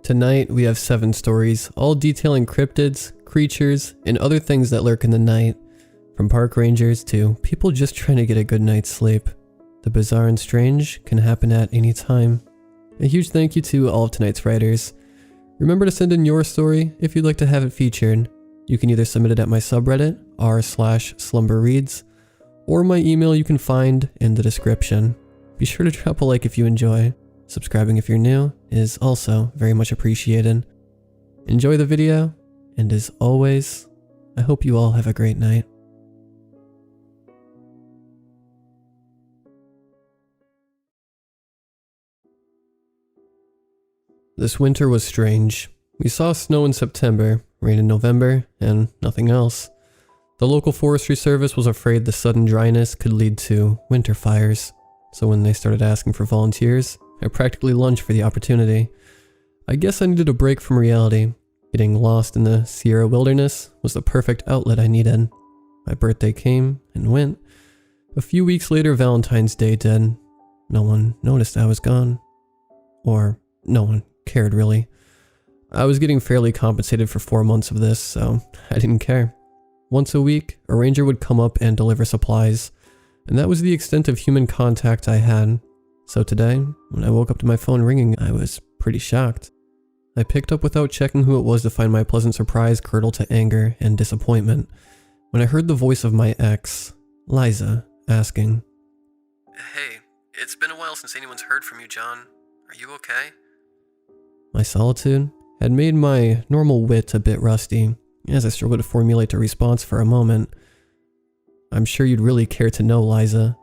Tonight we have 7 stories, all detailing cryptids, creatures, and other things that lurk in the night, from park rangers to people just trying to get a good night's sleep. The bizarre and strange can happen at any time. A huge thank you to all of tonight's writers. Remember to send in your story if you'd like to have it featured. You can either submit it at my subreddit, r/slumberreads, or my email you can find in the description. Be sure to drop a like if you enjoy. Subscribing if you're new is also very much appreciated. Enjoy the video, and as always, I hope you all have a great night. This winter was strange. We saw snow in September, rain in November, and nothing else. The local forestry service was afraid the sudden dryness could lead to winter fires, so when they started asking for volunteers, I practically lunged for the opportunity. I guess I needed a break from reality. Getting lost in the Sierra wilderness was the perfect outlet I needed. My birthday came and went. A few weeks later, Valentine's Day did. No one noticed I was gone. Or no one cared, really. I was getting fairly compensated for 4 months of this, so I didn't care. Once a week, a ranger would come up and deliver supplies, and that was the extent of human contact I had. So today, when I woke up to my phone ringing, I was pretty shocked. I picked up without checking who it was to find my pleasant surprise curdle to anger and disappointment when I heard the voice of my ex, Liza, asking, "Hey, it's been a while since anyone's heard from you, John. Are you okay?" My solitude had made my normal wit a bit rusty, as I struggled to formulate a response for a moment. "I'm sure you'd really care to know, Liza,"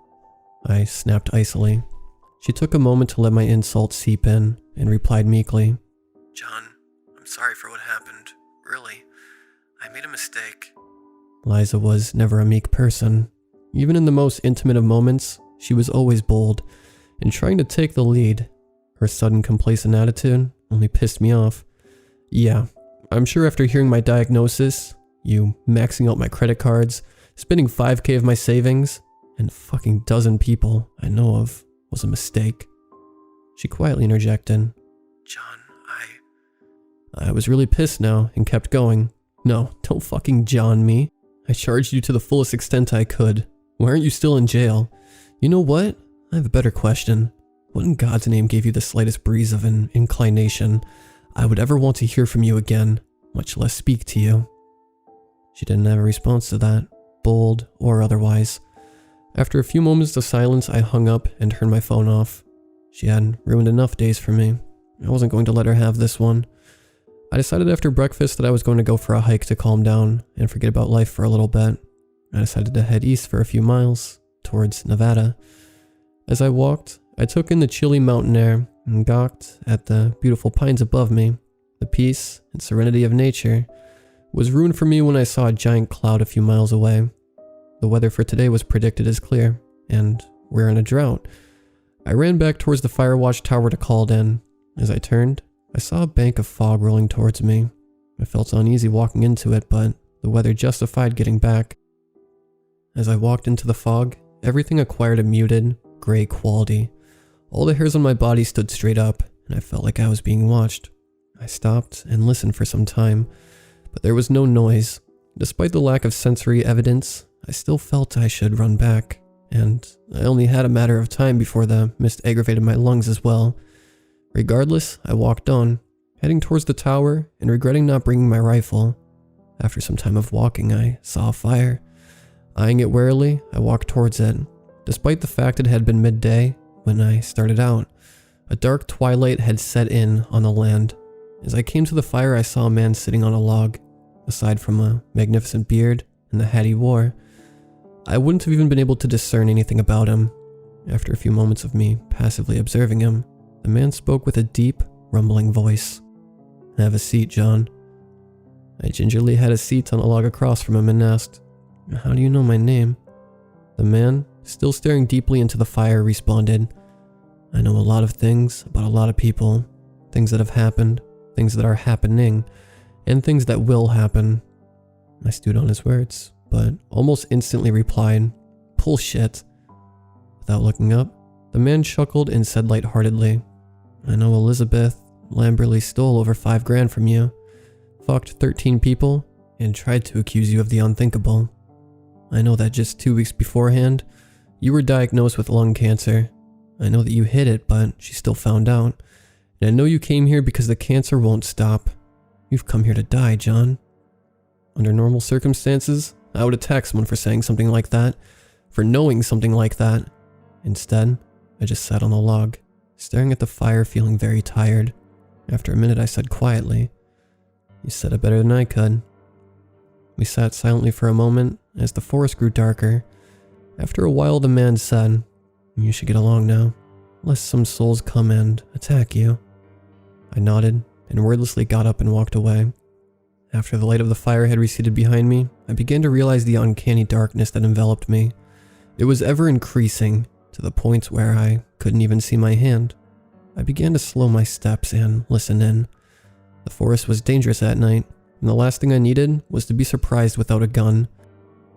I snapped icily. She took a moment to let my insult seep in and replied meekly, "John, I'm sorry for what happened. Really, I made a mistake." Liza was never a meek person. Even in the most intimate of moments, she was always bold and trying to take the lead. Her sudden complacent attitude only pissed me off. Yeah, I'm sure after hearing my diagnosis, you maxing out my credit cards, spending 5K of my savings, and fucking dozen people I know of was a mistake. She quietly interjected, "John, I was really pissed now and kept going. No, don't fucking John me. I charged you to the fullest extent I could. Why aren't you still in jail? You know what? I have a better question. What in God's name gave you the slightest breeze of an inclination I would ever want to hear from you again, much less speak to you?" She didn't have a response to that, bold or otherwise. After a few moments of silence, I hung up and turned my phone off. She had ruined enough days for me. I wasn't going to let her have this one. I decided after breakfast that I was going to go for a hike to calm down and forget about life for a little bit. I decided to head east for a few miles, towards Nevada. As I walked, I took in the chilly mountain air and gawked at the beautiful pines above me. The peace and serenity of nature was ruined for me when I saw a giant cloud a few miles away. The weather for today was predicted as clear, and we're in a drought. I ran back towards the fire watchtower to call it in. As I turned, I saw a bank of fog rolling towards me. I felt uneasy walking into it, but the weather justified getting back. As I walked into the fog, everything acquired a muted, gray quality. All the hairs on my body stood straight up, and I felt like I was being watched. I stopped and listened for some time, but there was no noise. Despite the lack of sensory evidence, I still felt I should run back, and I only had a matter of time before the mist aggravated my lungs as well. Regardless, I walked on, heading towards the tower and regretting not bringing my rifle. After some time of walking, I saw a fire. Eyeing it warily, I walked towards it. Despite the fact it had been midday when I started out, a dark twilight had set in on the land. As I came to the fire, I saw a man sitting on a log. Aside from a magnificent beard and the hat he wore, I wouldn't have even been able to discern anything about him. After a few moments of me passively observing him, the man spoke with a deep, rumbling voice. "Have a seat, John." I gingerly had a seat on a log across from him and asked, "How do you know my name?" The man, still staring deeply into the fire, responded, "I know a lot of things about a lot of people. Things that have happened, things that are happening, and things that will happen." I stewed on his words, but almost instantly replied, "Bullshit." Without looking up, the man chuckled and said lightheartedly, "I know Elizabeth Lamberley stole over 5 grand from you, fucked 13 people, and tried to accuse you of the unthinkable. I know that just 2 weeks beforehand, you were diagnosed with lung cancer. I know that you hid it, but she still found out. And I know you came here because the cancer won't stop. You've come here to die, John. Under normal circumstances, I would attack someone for saying something like that, for knowing something like that. Instead, I just sat on the log, staring at the fire, feeling very tired. After a minute, I said quietly, "You said it better than I could." We sat silently for a moment as the forest grew darker. After a while, the man said, "You should get along now, lest some souls come and attack you." I nodded and wordlessly got up and walked away. After the light of the fire had receded behind me, I began to realize the uncanny darkness that enveloped me. It was ever increasing, to the point where I couldn't even see my hand. I began to slow my steps and listen in. The forest was dangerous at night, and the last thing I needed was to be surprised without a gun.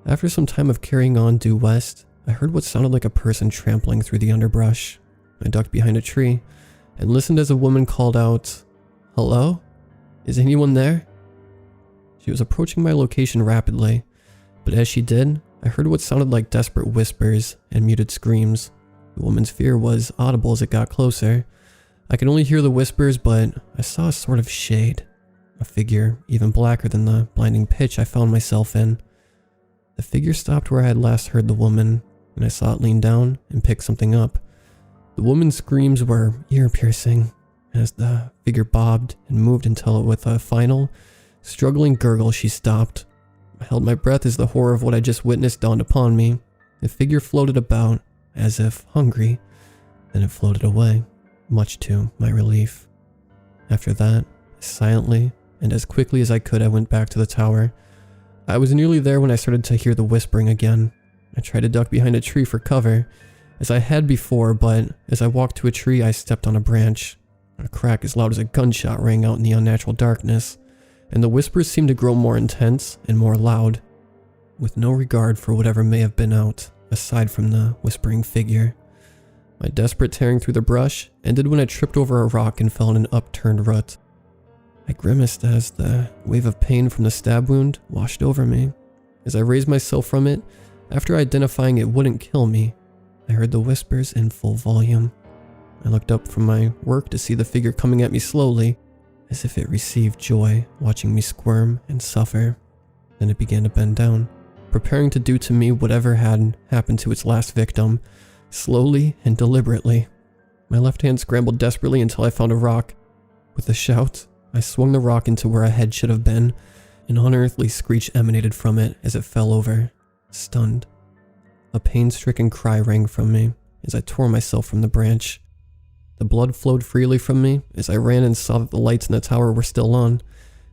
After some time of carrying on due west, I heard what sounded like a person trampling through the underbrush. I ducked behind a tree and listened as a woman called out, "Hello? Is anyone there?" She was approaching my location rapidly, but as she did, I heard what sounded like desperate whispers and muted screams. The woman's fear was audible as it got closer. I could only hear the whispers, but I saw a sort of shade, a figure even blacker than the blinding pitch I found myself in. The figure stopped where I had last heard the woman, and I saw it lean down and pick something up. The woman's screams were ear-piercing as the figure bobbed and moved until with a final, struggling gurgle she stopped. I held my breath as the horror of what I just witnessed dawned upon me. The figure floated about, as if hungry, then it floated away, much to my relief. After that, silently and as quickly as I could, I went back to the tower. I was nearly there when I started to hear the whispering again. I tried to duck behind a tree for cover, as I had before, but as I walked to a tree, I stepped on a branch. A crack as loud as a gunshot rang out in the unnatural darkness, and the whispers seemed to grow more intense and more loud, with no regard for whatever may have been out, aside from the whispering figure. My desperate tearing through the brush ended when I tripped over a rock and fell in an upturned rut. I grimaced as the wave of pain from the stab wound washed over me. As I raised myself from it, after identifying it wouldn't kill me, I heard the whispers in full volume. I looked up from my work to see the figure coming at me slowly, as if it received joy watching me squirm and suffer. Then it began to bend down, preparing to do to me whatever had happened to its last victim, slowly and deliberately. My left hand scrambled desperately until I found a rock. With a shout, I swung the rock into where a head should have been. An unearthly screech emanated from it as it fell over, stunned. A pain-stricken cry rang from me as I tore myself from the branch. The blood flowed freely from me as I ran and saw that the lights in the tower were still on.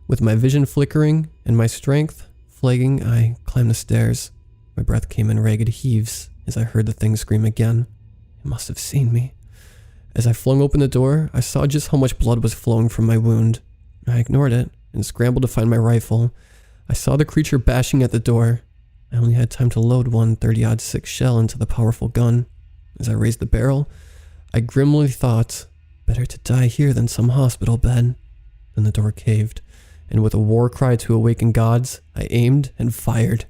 With my vision flickering and my strength flagging, I climbed the stairs. My breath came in ragged heaves as I heard the thing scream again. It must have seen me. As I flung open the door, I saw just how much blood was flowing from my wound. I ignored it and scrambled to find my rifle. I saw the creature bashing at the door. I only had time to load one 30-06 shell into the powerful gun. As I raised the barrel, I grimly thought, better to die here than some hospital bed. Then the door caved, and with a war cry to awaken gods, I aimed and fired.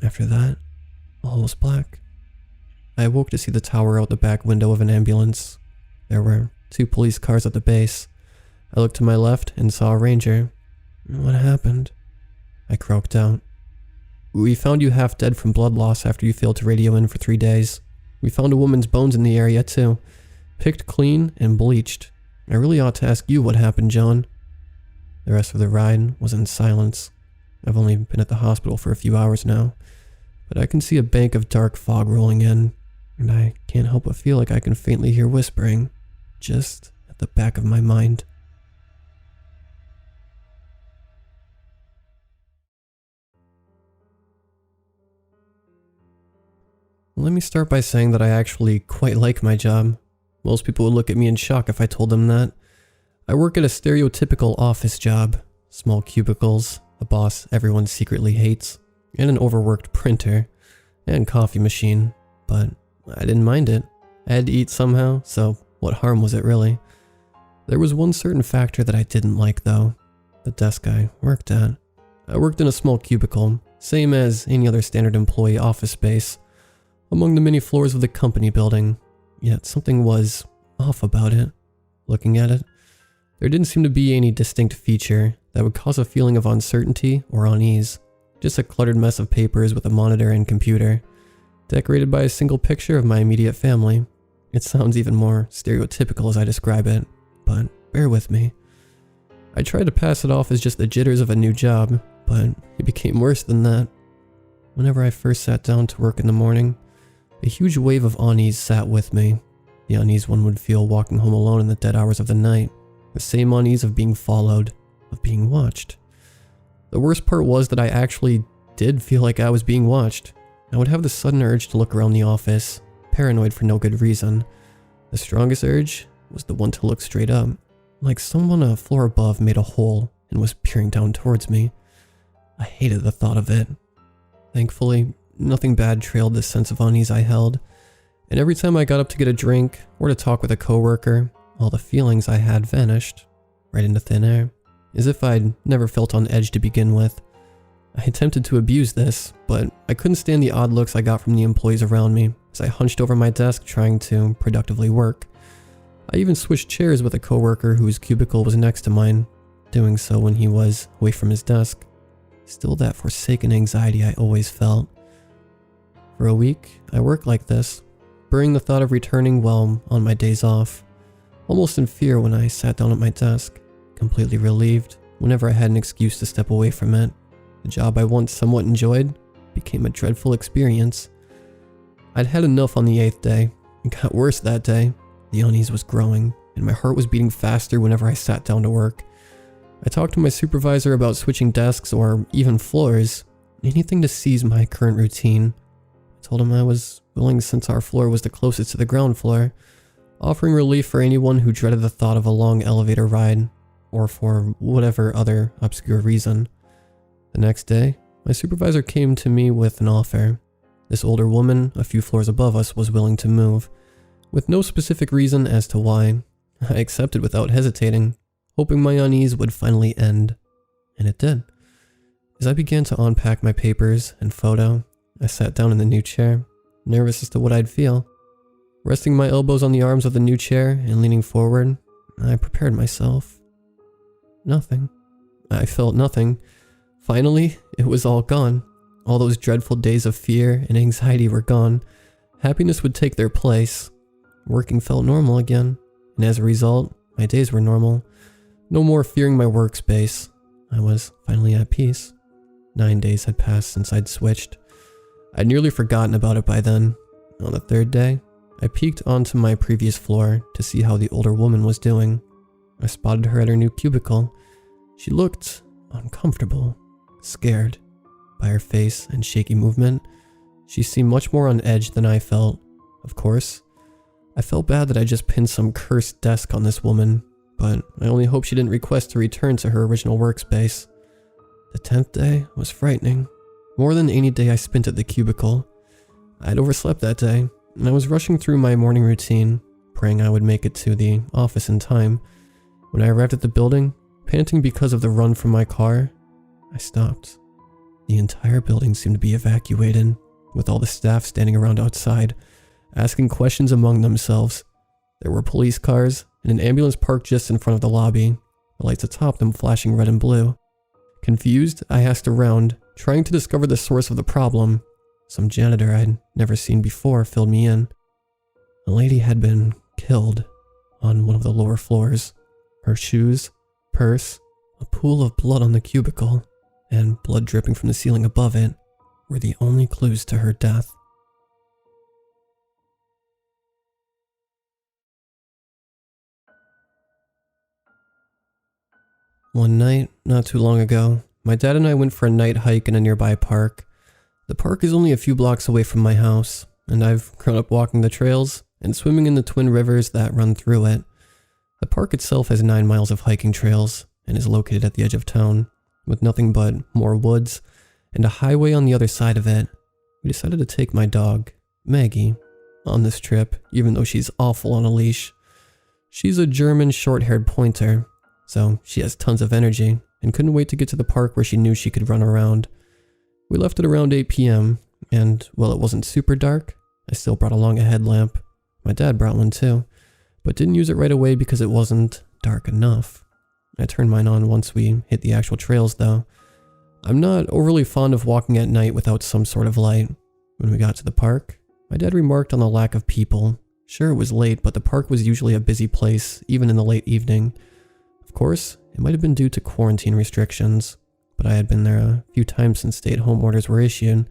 After that, all was black. I awoke to see the tower out the back window of an ambulance. There were 2 police cars at the base. I looked to my left and saw a ranger. What happened? I croaked out. We found you half dead from blood loss after you failed to radio in for 3 days. We found a woman's bones in the area too, picked clean and bleached. I really ought to ask you what happened, John. The rest of the ride was in silence. I've only been at the hospital for a few hours now, but I can see a bank of dark fog rolling in, and I can't help but feel like I can faintly hear whispering, just at the back of my mind. Let me start by saying that I actually quite like my job. Most people would look at me in shock if I told them that. I work at a stereotypical office job. Small cubicles, a boss everyone secretly hates, and an overworked printer, and coffee machine. But I didn't mind it. I had to eat somehow, so what harm was it really? There was one certain factor that I didn't like though, the desk I worked at. I worked in a small cubicle, same as any other standard employee office space, among the many floors of the company building, yet something was off about it. Looking at it, there didn't seem to be any distinct feature that would cause a feeling of uncertainty or unease, just a cluttered mess of papers with a monitor and computer, decorated by a single picture of my immediate family. It sounds even more stereotypical as I describe it, but bear with me. I tried to pass it off as just the jitters of a new job, but it became worse than that. Whenever I first sat down to work in the morning, a huge wave of unease sat with me. The unease one would feel walking home alone in the dead hours of the night. The same unease of being followed, of being watched. The worst part was that I actually did feel like I was being watched. I would have the sudden urge to look around the office, paranoid for no good reason. The strongest urge was the one to look straight up, like someone a floor above made a hole and was peering down towards me. I hated the thought of it. Thankfully, nothing bad trailed this sense of unease I held, and every time I got up to get a drink or to talk with a coworker, all the feelings I had vanished, right into thin air, as if I'd never felt on edge to begin with. I attempted to abuse this, but I couldn't stand the odd looks I got from the employees around me as I hunched over my desk trying to productively work. I even switched chairs with a coworker whose cubicle was next to mine, doing so when he was away from his desk. Still that forsaken anxiety I always felt. For a week, I worked like this, burying the thought of returning while on my days off, almost in fear when I sat down at my desk, completely relieved whenever I had an excuse to step away from it. The job I once somewhat enjoyed became a dreadful experience. I'd had enough on the 8th day. It got worse that day. The unease was growing, and my heart was beating faster whenever I sat down to work. I talked to my supervisor about switching desks or even floors, anything to seize my current routine. I told him I was willing since our floor was the closest to the ground floor, offering relief for anyone who dreaded the thought of a long elevator ride, or for whatever other obscure reason. The next day, my supervisor came to me with an offer. This older woman, a few floors above us, was willing to move, with no specific reason as to why. I accepted without hesitating, hoping my unease would finally end. And it did. As I began to unpack my papers and photo, I sat down in the new chair, nervous as to what I'd feel. Resting my elbows on the arms of the new chair and leaning forward, I prepared myself. Nothing. I felt nothing. Finally, it was all gone. All those dreadful days of fear and anxiety were gone. Happiness would take their place. Working felt normal again, and as a result, my days were normal. No more fearing my workspace. I was finally at peace. 9 days had passed since I'd switched. I'd nearly forgotten about it by then. On the 3rd day, I peeked onto my previous floor to see how the older woman was doing. I spotted her at her new cubicle. She looked uncomfortable, scared. By her face and shaky movement, she seemed much more on edge than I felt. Of course, I felt bad that I just pinned some cursed desk on this woman, but I only hope she didn't request to return to her original workspace. The 10th day was frightening, more than any day I spent at the cubicle. I'd overslept that day, and I was rushing through my morning routine, praying I would make it to the office in time. When I arrived at the building, panting because of the run from my car, I stopped. The entire building seemed to be evacuated, with all the staff standing around outside, asking questions among themselves. There were police cars and an ambulance parked just in front of the lobby, the lights atop them flashing red and blue. Confused, I asked around, trying to discover the source of the problem. Some janitor I'd never seen before filled me in. A lady had been killed on one of the lower floors. Her shoes, purse, a pool of blood on the cubicle, and blood dripping from the ceiling above it were the only clues to her death. One night, not too long ago, my dad and I went for a night hike in a nearby park. The park is only a few blocks away from my house, and I've grown up walking the trails and swimming in the twin rivers that run through it. The park itself has 9 miles of hiking trails and is located at the edge of town, with nothing but more woods and a highway on the other side of it. We decided to take my dog, Maggie, on this trip, even though she's awful on a leash. She's a German short-haired pointer, so she has tons of energy and couldn't wait to get to the park where she knew she could run around. We left at around 8 p.m. and while it wasn't super dark, I still brought along a headlamp. My dad brought one too, but didn't use it right away because it wasn't dark enough. I turned mine on once we hit the actual trails though. I'm not overly fond of walking at night without some sort of light. When we got to the park, my dad remarked on the lack of people. Sure, it was late, but the park was usually a busy place, even in the late evening. Of course, it might have been due to quarantine restrictions, but I had been there a few times since stay-at-home orders were issued,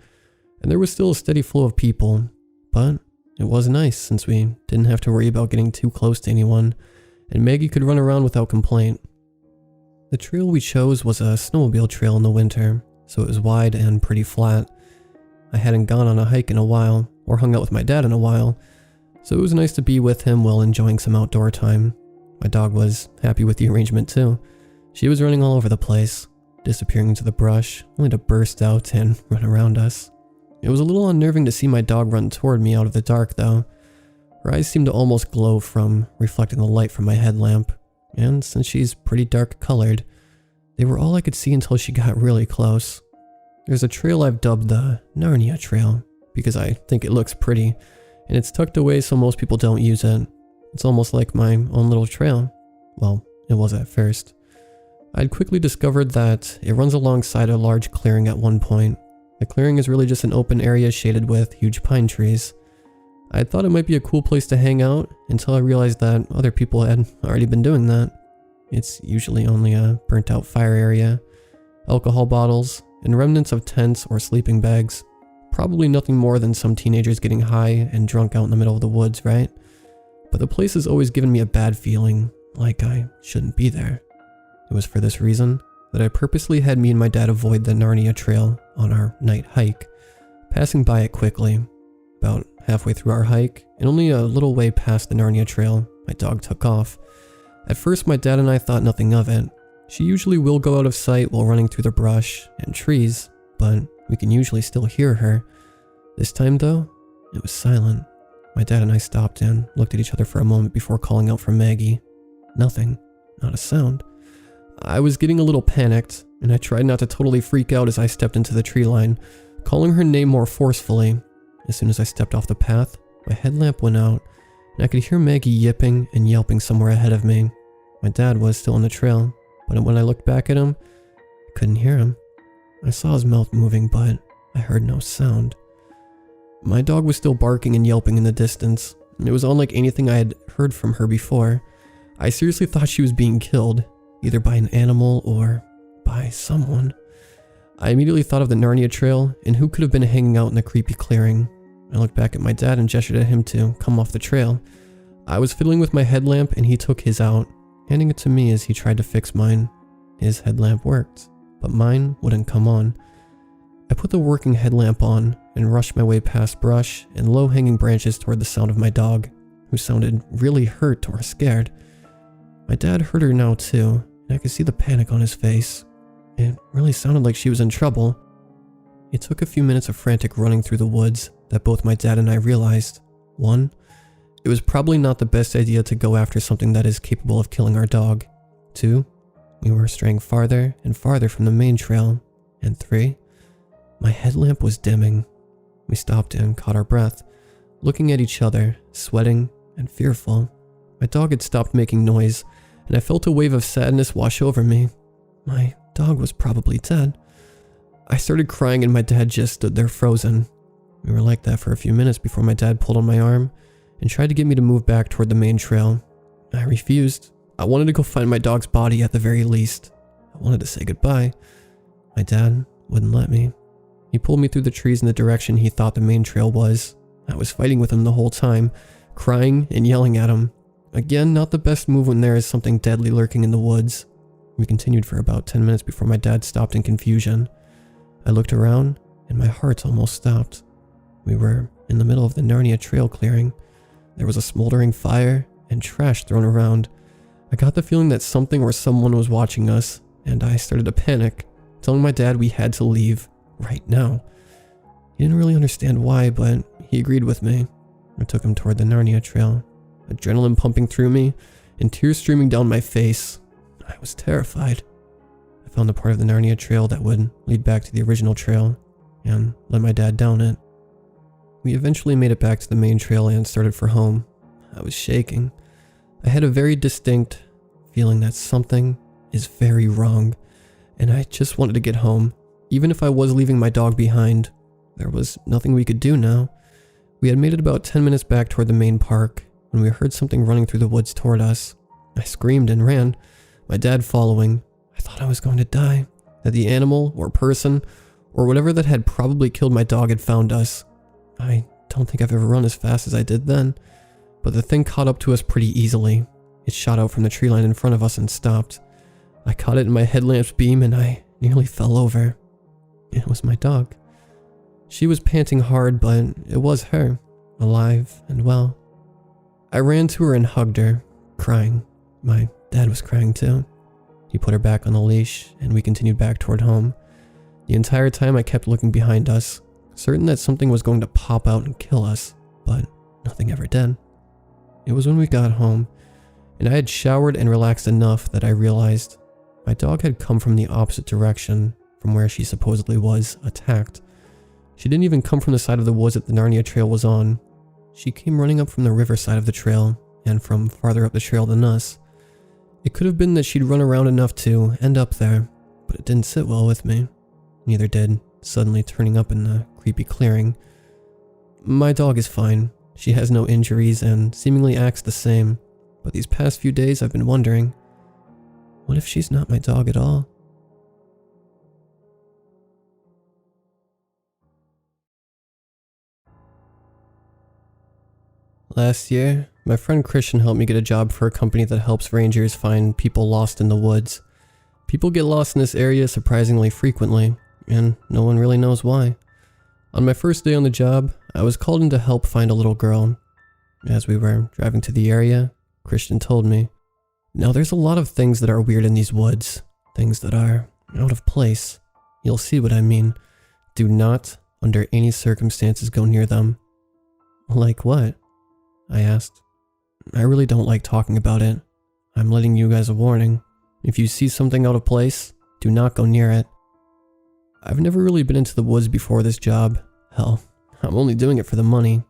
and there was still a steady flow of people. But it was nice since we didn't have to worry about getting too close to anyone, and Maggie could run around without complaint. The trail we chose was a snowmobile trail in the winter, so it was wide and pretty flat. I hadn't gone on a hike in a while, or hung out with my dad in a while, so it was nice to be with him while enjoying some outdoor time. My dog was happy with the arrangement too. She was running all over the place, disappearing into the brush, only to burst out and run around us. It was a little unnerving to see my dog run toward me out of the dark though. Her eyes seemed to almost glow from reflecting the light from my headlamp, and since she's pretty dark colored, they were all I could see until she got really close. There's a trail I've dubbed the Narnia Trail, because I think it looks pretty, and it's tucked away so most people don't use it. It's almost like my own little trail. Well, it was at first. I'd quickly discovered that it runs alongside a large clearing at one point. The clearing is really just an open area shaded with huge pine trees. I thought it might be a cool place to hang out until I realized that other people had already been doing that. It's usually only a burnt out fire area, alcohol bottles, and remnants of tents or sleeping bags. Probably nothing more than some teenagers getting high and drunk out in the middle of the woods, right? But the place has always given me a bad feeling, like I shouldn't be there. It was for this reason that I purposely had me and my dad avoid the Narnia Trail on our night hike, passing by it quickly. About halfway through our hike, and only a little way past the Narnia Trail, my dog took off. At first, my dad and I thought nothing of it. She usually will go out of sight while running through the brush and trees, but we can usually still hear her. This time though, it was silent. My dad and I stopped and looked at each other for a moment before calling out for Maggie. Nothing. Not a sound. I was getting a little panicked, and I tried not to totally freak out as I stepped into the tree line, calling her name more forcefully. As soon as I stepped off the path, my headlamp went out, and I could hear Maggie yipping and yelping somewhere ahead of me. My dad was still on the trail, but when I looked back at him, I couldn't hear him. I saw his mouth moving, but I heard no sound. My dog was still barking and yelping in the distance, and it was unlike anything I had heard from her before. I seriously thought she was being killed, either by an animal or by someone. I immediately thought of the Narnia Trail and who could have been hanging out in the creepy clearing. I looked back at my dad and gestured at him to come off the trail. I was fiddling with my headlamp and he took his out, handing it to me as he tried to fix mine. His headlamp worked, but mine wouldn't come on. I put the working headlamp on and rushed my way past brush and low-hanging branches toward the sound of my dog, who sounded really hurt or scared. My dad heard her now too, and I could see the panic on his face. It really sounded like she was in trouble. It took a few minutes of frantic running through the woods that both my dad and I realized. 1, it was probably not the best idea to go after something that is capable of killing our dog. 2, we were straying farther and farther from the main trail. And 3, my headlamp was dimming. We stopped and caught our breath, looking at each other, sweating and fearful. My dog had stopped making noise, and I felt a wave of sadness wash over me. My dog was probably dead. I started crying and my dad just stood there frozen. We were like that for a few minutes before my dad pulled on my arm and tried to get me to move back toward the main trail. I refused. I wanted to go find my dog's body at the very least. I wanted to say goodbye. My dad wouldn't let me. He pulled me through the trees in the direction he thought the main trail was. I was fighting with him the whole time, crying and yelling at him. Again, not the best move when there is something deadly lurking in the woods. We continued for about 10 minutes before my dad stopped in confusion. I looked around and my heart almost stopped. We were in the middle of the Narnia Trail clearing. There was a smoldering fire and trash thrown around. I got the feeling that something or someone was watching us, and I started to panic, telling my dad we had to leave right now. He didn't really understand why, but he agreed with me. I took him toward the Narnia Trail, adrenaline pumping through me, and tears streaming down my face. I was terrified. I found the part of the Narnia trail that would lead back to the original trail and let my dad down it. We eventually made it back to the main trail and started for home. I was shaking. I had a very distinct feeling that something is very wrong, and I just wanted to get home. Even if I was leaving my dog behind, there was nothing we could do now. We had made it about 10 minutes back toward the main park when we heard something running through the woods toward us. I screamed and ran, my dad following. I thought I was going to die, that the animal or person or whatever that had probably killed my dog had found us. I don't think I've ever run as fast as I did then, but the thing caught up to us pretty easily. It shot out from the tree line in front of us and stopped. I caught it in my headlamp's beam and I nearly fell over. It was my dog. She was panting hard, but it was her, alive and well. I ran to her and hugged her, crying. My dad was crying too. He put her back on the leash and we continued back toward home. The entire time I kept looking behind us, certain that something was going to pop out and kill us, but nothing ever did. It was when we got home, and I had showered and relaxed enough that I realized my dog had come from the opposite direction from where she supposedly was attacked. She didn't even come from the side of the woods that the Narnia trail was on. She came running up from the river side of the trail and from farther up the trail than us. It could have been that she'd run around enough to end up there, but it didn't sit well with me. Neither did suddenly turning up in the creepy clearing. My dog is fine. She has no injuries and seemingly acts the same, but these past few days I've been wondering, what if she's not my dog at all? Last year, my friend Christian helped me get a job for a company that helps rangers find people lost in the woods. People get lost in this area surprisingly frequently, and no one really knows why. On my first day on the job, I was called in to help find a little girl. As we were driving to the area, Christian told me, "Now there's a lot of things that are weird in these woods, things that are out of place. You'll see what I mean. Do not, under any circumstances, go near them." "Like what?" I asked. "I really don't like talking about it. I'm letting you guys a warning. If you see something out of place, do not go near it." I've never really been into the woods before this job. Hell, I'm only doing it for the money.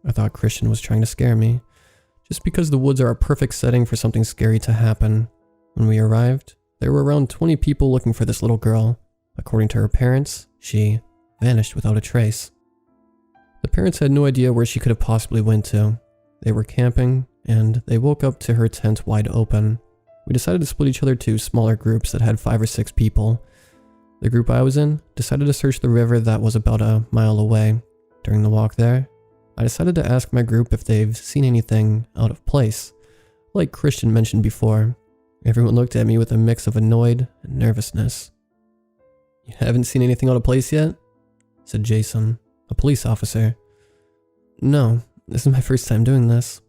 I thought Christian was trying to scare me, just because the woods are a perfect setting for something scary to happen. When we arrived, there were around 20 people looking for this little girl. According to her parents, she vanished without a trace. The parents had no idea where she could have possibly went to. They were camping, and they woke up to her tent wide open. We decided to split each other to smaller groups that had 5 or 6 people. The group I was in decided to search the river that was about a mile away. During the walk there, I decided to ask my group if they've seen anything out of place. Like Christian mentioned before, everyone looked at me with a mix of annoyed and nervousness. "You haven't seen anything out of place yet?" said Jason, a police officer. "No, this is my first time doing this,"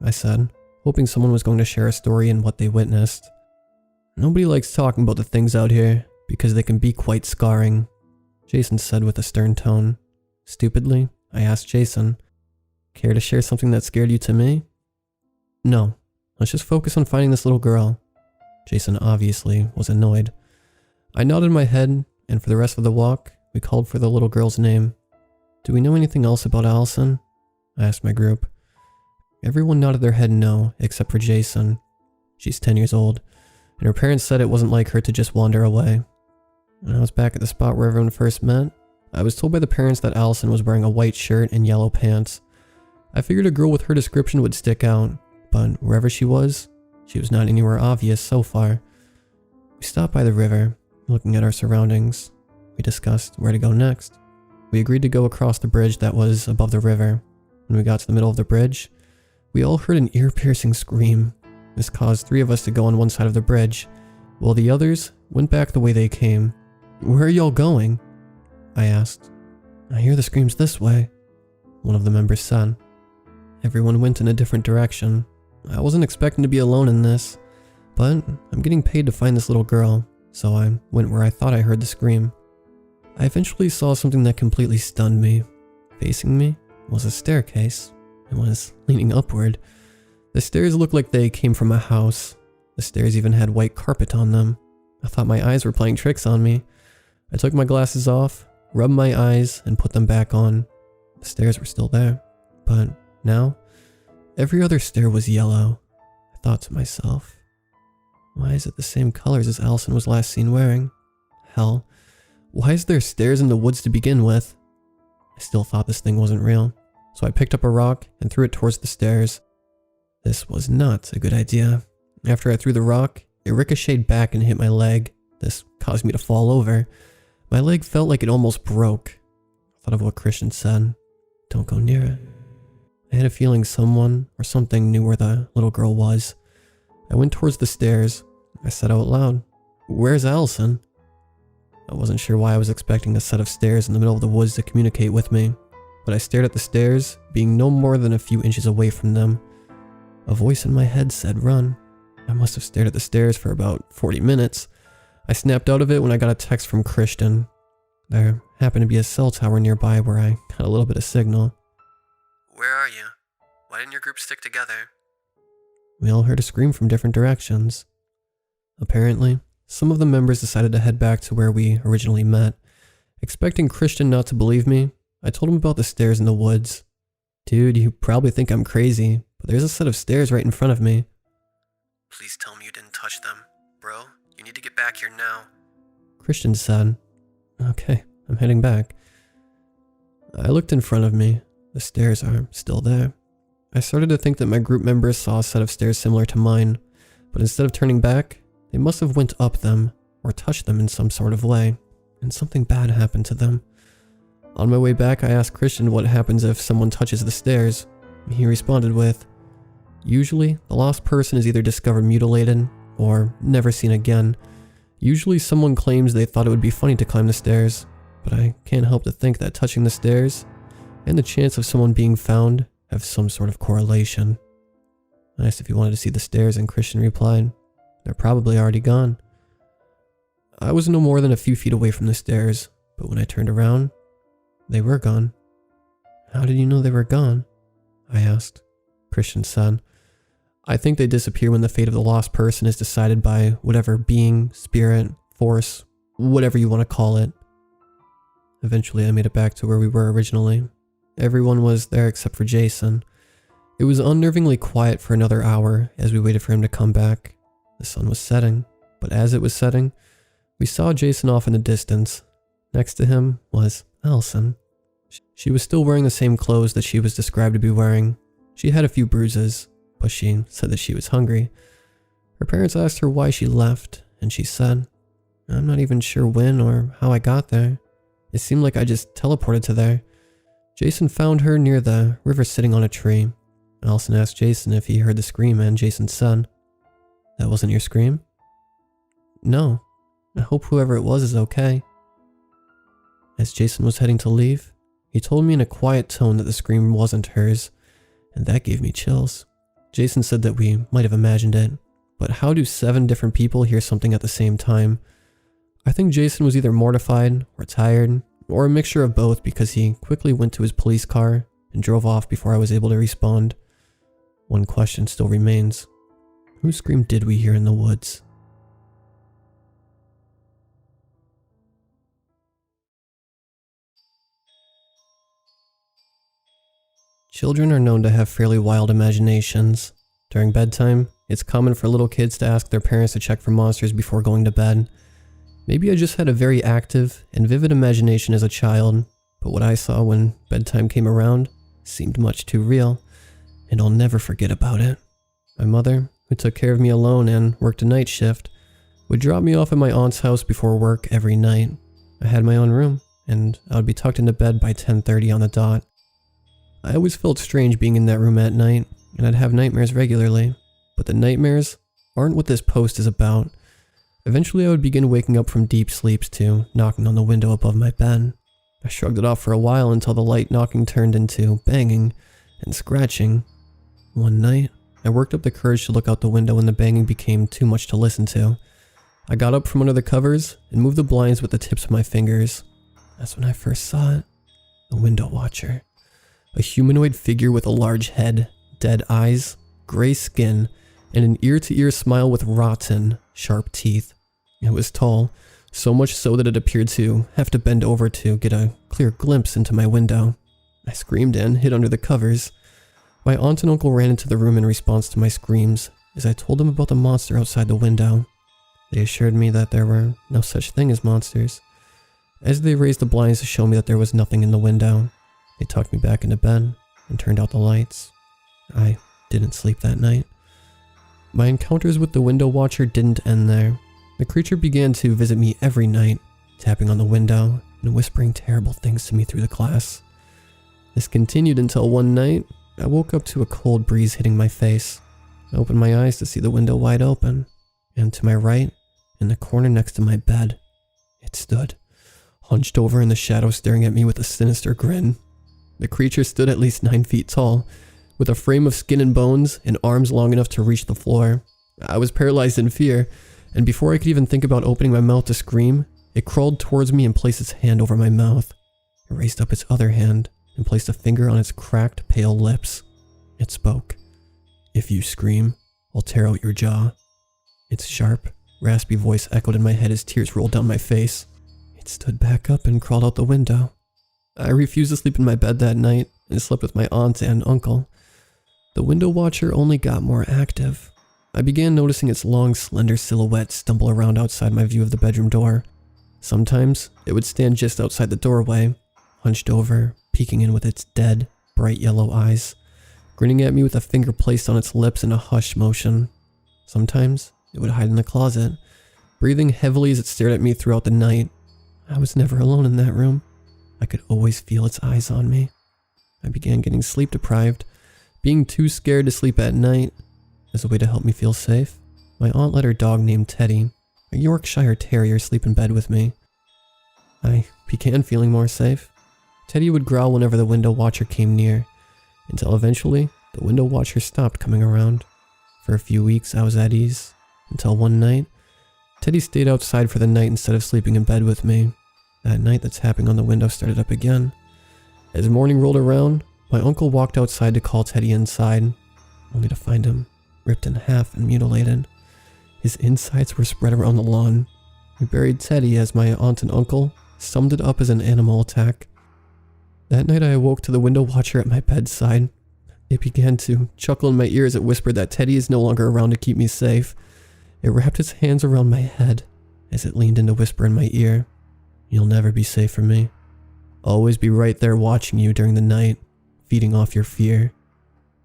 I said, hoping someone was going to share a story and what they witnessed. "Nobody likes talking about the things out here, because they can be quite scarring," Jason said with a stern tone. Stupidly, I asked Jason, "Care to share something that scared you to me?" "No, let's just focus on finding this little girl." Jason obviously was annoyed. I nodded my head, and for the rest of the walk, we called for the little girl's name. "Do we know anything else about Allison?" I asked my group. Everyone nodded their head no, except for Jason. She's 10 years old, and her parents said it wasn't like her to just wander away. When I was back at the spot where everyone first met, I was told by the parents that Allison was wearing a white shirt and yellow pants. I figured a girl with her description would stick out, but wherever she was not anywhere obvious so far. We stopped by the river, looking at our surroundings. We discussed where to go next. We agreed to go across the bridge that was above the river. When we got to the middle of the bridge, we all heard an ear-piercing scream. This caused 3 of us to go on one side of the bridge, while the others went back the way they came. "Where are y'all going?" I asked. "I hear the screams this way," one of the members said. Everyone went in a different direction. I wasn't expecting to be alone in this, but I'm getting paid to find this little girl, so I went where I thought I heard the scream. I eventually saw something that completely stunned me. Facing me was a staircase. It was leaning upward. The stairs looked like they came from a house. The stairs even had white carpet on them. I thought my eyes were playing tricks on me. I took my glasses off, rubbed my eyes, and put them back on. The stairs were still there, but now, every other stair was yellow. I thought to myself, why is it the same colors as Allison was last seen wearing? Hell, why is there stairs in the woods to begin with? I still thought this thing wasn't real, so I picked up a rock and threw it towards the stairs. This was not a good idea. After I threw the rock, it ricocheted back and hit my leg. This caused me to fall over. My leg felt like it almost broke. I thought of what Christian said. Don't go near it. I had a feeling someone or something knew where the little girl was. I went towards the stairs. I said out loud, "Where's Allison?" I wasn't sure why I was expecting a set of stairs in the middle of the woods to communicate with me, but I stared at the stairs, being no more than a few inches away from them. A voice in my head said, "Run." I must have stared at the stairs for about 40 minutes. I snapped out of it when I got a text from Christian. There happened to be a cell tower nearby where I got a little bit of signal. "Where are you? Why didn't your group stick together?" We all heard a scream from different directions. Apparently, some of the members decided to head back to where we originally met. Expecting Christian not to believe me, I told him about the stairs in the woods. "Dude, you probably think I'm crazy, but there's a set of stairs right in front of me." "Please tell me you didn't touch them. Bro, you need to get back here now." Christian said. "Okay, I'm heading back." I looked in front of me. The stairs are still there. I started to think that my group members saw a set of stairs similar to mine, but instead of turning back, they must have went up them or touched them in some sort of way, and something bad happened to them. On my way back, I asked Christian what happens if someone touches the stairs. He responded with, "Usually, the lost person is either discovered mutilated or never seen again. Usually someone claims they thought it would be funny to climb the stairs, but I can't help to think that touching the stairs and the chance of someone being found have some sort of correlation." I asked if he wanted to see the stairs, and Christian replied, "They're probably already gone." I was no more than a few feet away from the stairs, but when I turned around, they were gone. "How did you know they were gone?" I asked. Christian said, "I think they disappear when the fate of the lost person is decided by whatever being, spirit, force, whatever you want to call it." Eventually, I made it back to where we were originally. Everyone was there except for Jason. It was unnervingly quiet for another hour as we waited for him to come back. The sun was setting, but as it was setting, we saw Jason off in the distance. Next to him was Allison. She was still wearing the same clothes that she was described to be wearing. She had a few bruises, but she said that she was hungry. Her parents asked her why she left, and she said, "I'm not even sure when or how I got there. It seemed like I just teleported to there." Jason found her near the river sitting on a tree. Allison asked Jason if he heard the scream, and Jason said, "That wasn't your scream?" "No. I hope whoever it was is okay." As Jason was heading to leave, he told me in a quiet tone that the scream wasn't hers, and that gave me chills. Jason said that we might have imagined it, but how do 7 different people hear something at the same time? I think Jason was either mortified or tired, or a mixture of both, because he quickly went to his police car and drove off before I was able to respond. One question still remains. Whose scream did we hear in the woods? Children are known to have fairly wild imaginations. During bedtime, it's common for little kids to ask their parents to check for monsters before going to bed. Maybe I just had a very active and vivid imagination as a child, but what I saw when bedtime came around seemed much too real, and I'll never forget about it. My mother, who took care of me alone and worked a night shift, would drop me off at my aunt's house before work every night. I had my own room, and I would be tucked into bed by 10:30 on the dot. I always felt strange being in that room at night, and I'd have nightmares regularly, but the nightmares aren't what this post is about. Eventually I would begin waking up from deep sleeps to knocking on the window above my bed. I shrugged it off for a while until the light knocking turned into banging and scratching. One night, I worked up the courage to look out the window and the banging became too much to listen to. I got up from under the covers and moved the blinds with the tips of my fingers. That's when I first saw it. The window watcher. A humanoid figure with a large head, dead eyes, gray skin, and an ear-to-ear smile with rotten, sharp teeth. It was tall, so much so that it appeared to have to bend over to get a clear glimpse into my window. I screamed and hid under the covers. My aunt and uncle ran into the room in response to my screams as I told them about the monster outside the window. They assured me that there were no such thing as monsters. As they raised the blinds to show me that there was nothing in the window, they tucked me back into bed and turned out the lights. I didn't sleep that night. My encounters with the window watcher didn't end there. The creature began to visit me every night, tapping on the window and whispering terrible things to me through the glass. This continued until one night, I woke up to a cold breeze hitting my face. I opened my eyes to see the window wide open, and to my right, in the corner next to my bed, it stood, hunched over in the shadow staring at me with a sinister grin. The creature stood at least 9 feet tall, with a frame of skin and bones and arms long enough to reach the floor. I was paralyzed in fear, and before I could even think about opening my mouth to scream, it crawled towards me and placed its hand over my mouth. It raised up its other hand and placed a finger on its cracked, pale lips. It spoke. "If you scream, I'll tear out your jaw." Its sharp, raspy voice echoed in my head as tears rolled down my face. It stood back up and crawled out the window. I refused to sleep in my bed that night and slept with my aunt and uncle. The window watcher only got more active. I began noticing its long, slender silhouette stumble around outside my view of the bedroom door. Sometimes it would stand just outside the doorway, hunched over, peeking in with its dead, bright yellow eyes, grinning at me with a finger placed on its lips in a hushed motion. Sometimes it would hide in the closet, breathing heavily as it stared at me throughout the night. I was never alone in that room. I could always feel its eyes on me. I began getting sleep deprived, being too scared to sleep at night. As a way to help me feel safe, my aunt let her dog named Teddy, a Yorkshire Terrier, sleep in bed with me. I began feeling more safe. Teddy would growl whenever the window watcher came near, until eventually the window watcher stopped coming around. For a few weeks I was at ease, until one night, Teddy stayed outside for the night instead of sleeping in bed with me. That night the tapping on the window started up again. As morning rolled around, my uncle walked outside to call Teddy inside, only to find him ripped in half and mutilated. His insides were spread around the lawn. We buried Teddy as my aunt and uncle summed it up as an animal attack. That night I awoke to the window watcher at my bedside. It began to chuckle in my ear as it whispered that Teddy is no longer around to keep me safe. It wrapped its hands around my head as it leaned in to whisper in my ear, "You'll never be safe from me. I'll always be right there watching you during the night, feeding off your fear."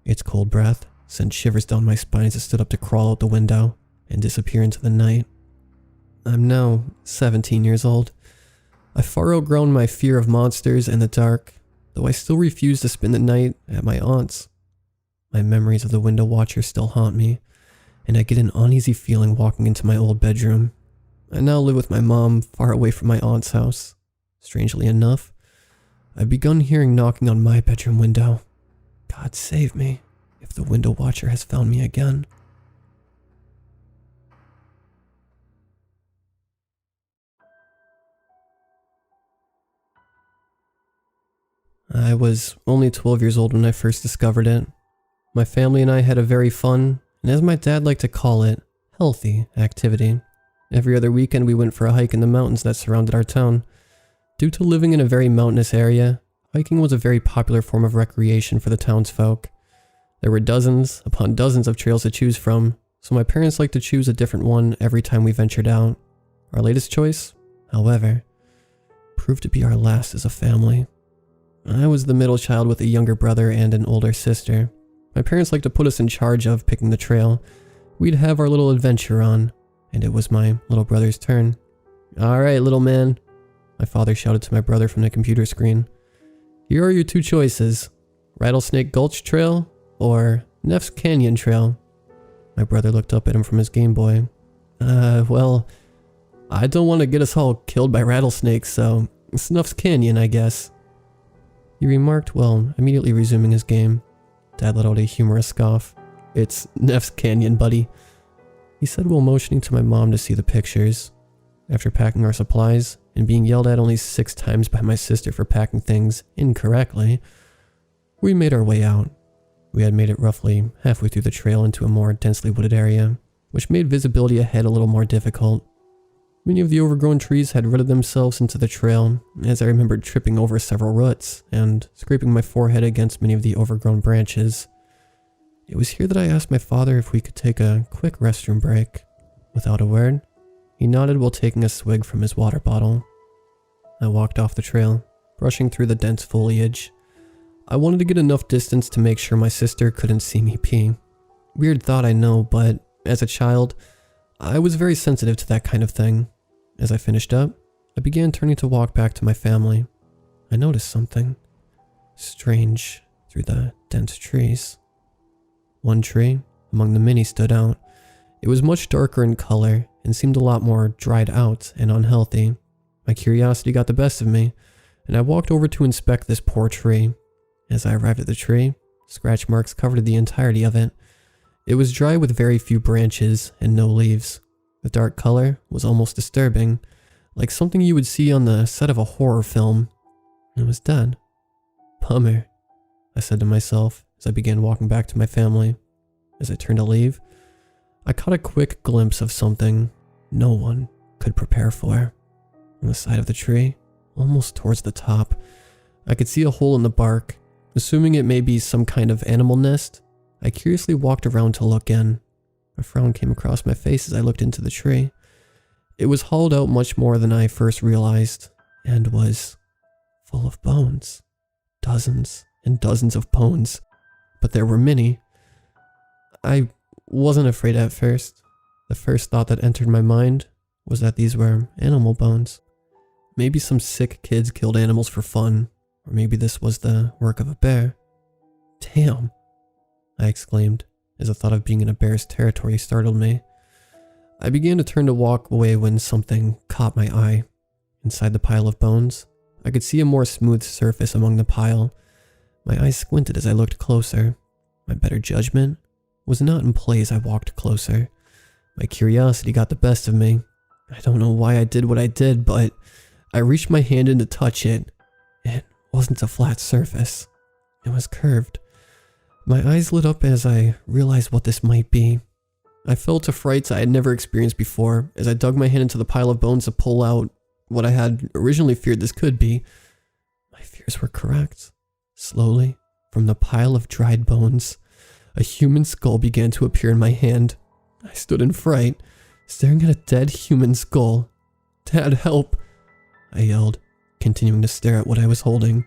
Its cold breath sent shivers down my spine as it stood up to crawl out the window and disappear into the night. I'm now 17 years old. I've far outgrown my fear of monsters and the dark, though I still refuse to spend the night at my aunt's. My memories of the window watcher still haunt me, and I get an uneasy feeling walking into my old bedroom. I now live with my mom, far away from my aunt's house. Strangely enough, I've begun hearing knocking on my bedroom window. God save me if the window watcher has found me again. I was only 12 years old when I first discovered it. My family and I had a very fun, and as my dad liked to call it, healthy activity. Every other weekend we went for a hike in the mountains that surrounded our town. Due to living in a very mountainous area, hiking was a very popular form of recreation for the townsfolk. There were dozens upon dozens of trails to choose from, so my parents liked to choose a different one every time we ventured out. Our latest choice, however, proved to be our last as a family. I was the middle child with a younger brother and an older sister. My parents liked to put us in charge of picking the trail. We'd have our little adventure on, and it was my little brother's turn. "All right, little man," my father shouted to my brother from the computer screen. "Here are your two choices, Rattlesnake Gulch Trail or Neff's Canyon Trail." My brother looked up at him from his Game Boy. Well, I don't want to get us all killed by rattlesnakes, so Snuff's Canyon, I guess," he remarked while immediately resuming his game. Dad let out a humorous scoff. "It's Neff's Canyon, buddy," he said while motioning to my mom to see the pictures. After packing our supplies and being yelled at only 6 times by my sister for packing things incorrectly, we made our way out. We had made it roughly halfway through the trail into a more densely wooded area, which made visibility ahead a little more difficult. Many of the overgrown trees had rooted themselves into the trail, as I remembered tripping over several roots and scraping my forehead against many of the overgrown branches. It was here that I asked my father if we could take a quick restroom break. Without a word, he nodded while taking a swig from his water bottle. I walked off the trail, brushing through the dense foliage. I wanted to get enough distance to make sure my sister couldn't see me pee. Weird thought, I know, but as a child, I was very sensitive to that kind of thing. As I finished up, I began turning to walk back to my family. I noticed something strange through the dense trees. One tree among the many stood out. It was much darker in color and seemed a lot more dried out and unhealthy. My curiosity got the best of me, and I walked over to inspect this poor tree. As I arrived at the tree, scratch marks covered the entirety of it. It was dry with very few branches and no leaves. The dark color was almost disturbing, like something you would see on the set of a horror film. It was dead. Bummer, I said to myself as I began walking back to my family. As I turned to leave, I caught a quick glimpse of something no one could prepare for. On the side of the tree, almost towards the top, I could see a hole in the bark. Assuming it may be some kind of animal nest, I curiously walked around to look in. A frown came across my face as I looked into the tree. It was hollowed out much more than I first realized, and was full of bones. Dozens and dozens of bones, but there were many. I wasn't afraid at first. The first thought that entered my mind was that these were animal bones. Maybe some sick kids killed animals for fun, or maybe this was the work of a bear. Damn, I exclaimed, as the thought of being in a bear's territory startled me. I began to turn to walk away when something caught my eye. Inside the pile of bones, I could see a more smooth surface among the pile. My eyes squinted as I looked closer. My better judgment was not in play as I walked closer. My curiosity got the best of me. I don't know why I did what I did, but I reached my hand in to touch it. It wasn't a flat surface. It was curved. My eyes lit up as I realized what this might be. I fell to frights I had never experienced before as I dug my hand into the pile of bones to pull out what I had originally feared this could be. My fears were correct. Slowly, from the pile of dried bones, a human skull began to appear in my hand. I stood in fright, staring at a dead human skull. "Dad, help!" I yelled, continuing to stare at what I was holding.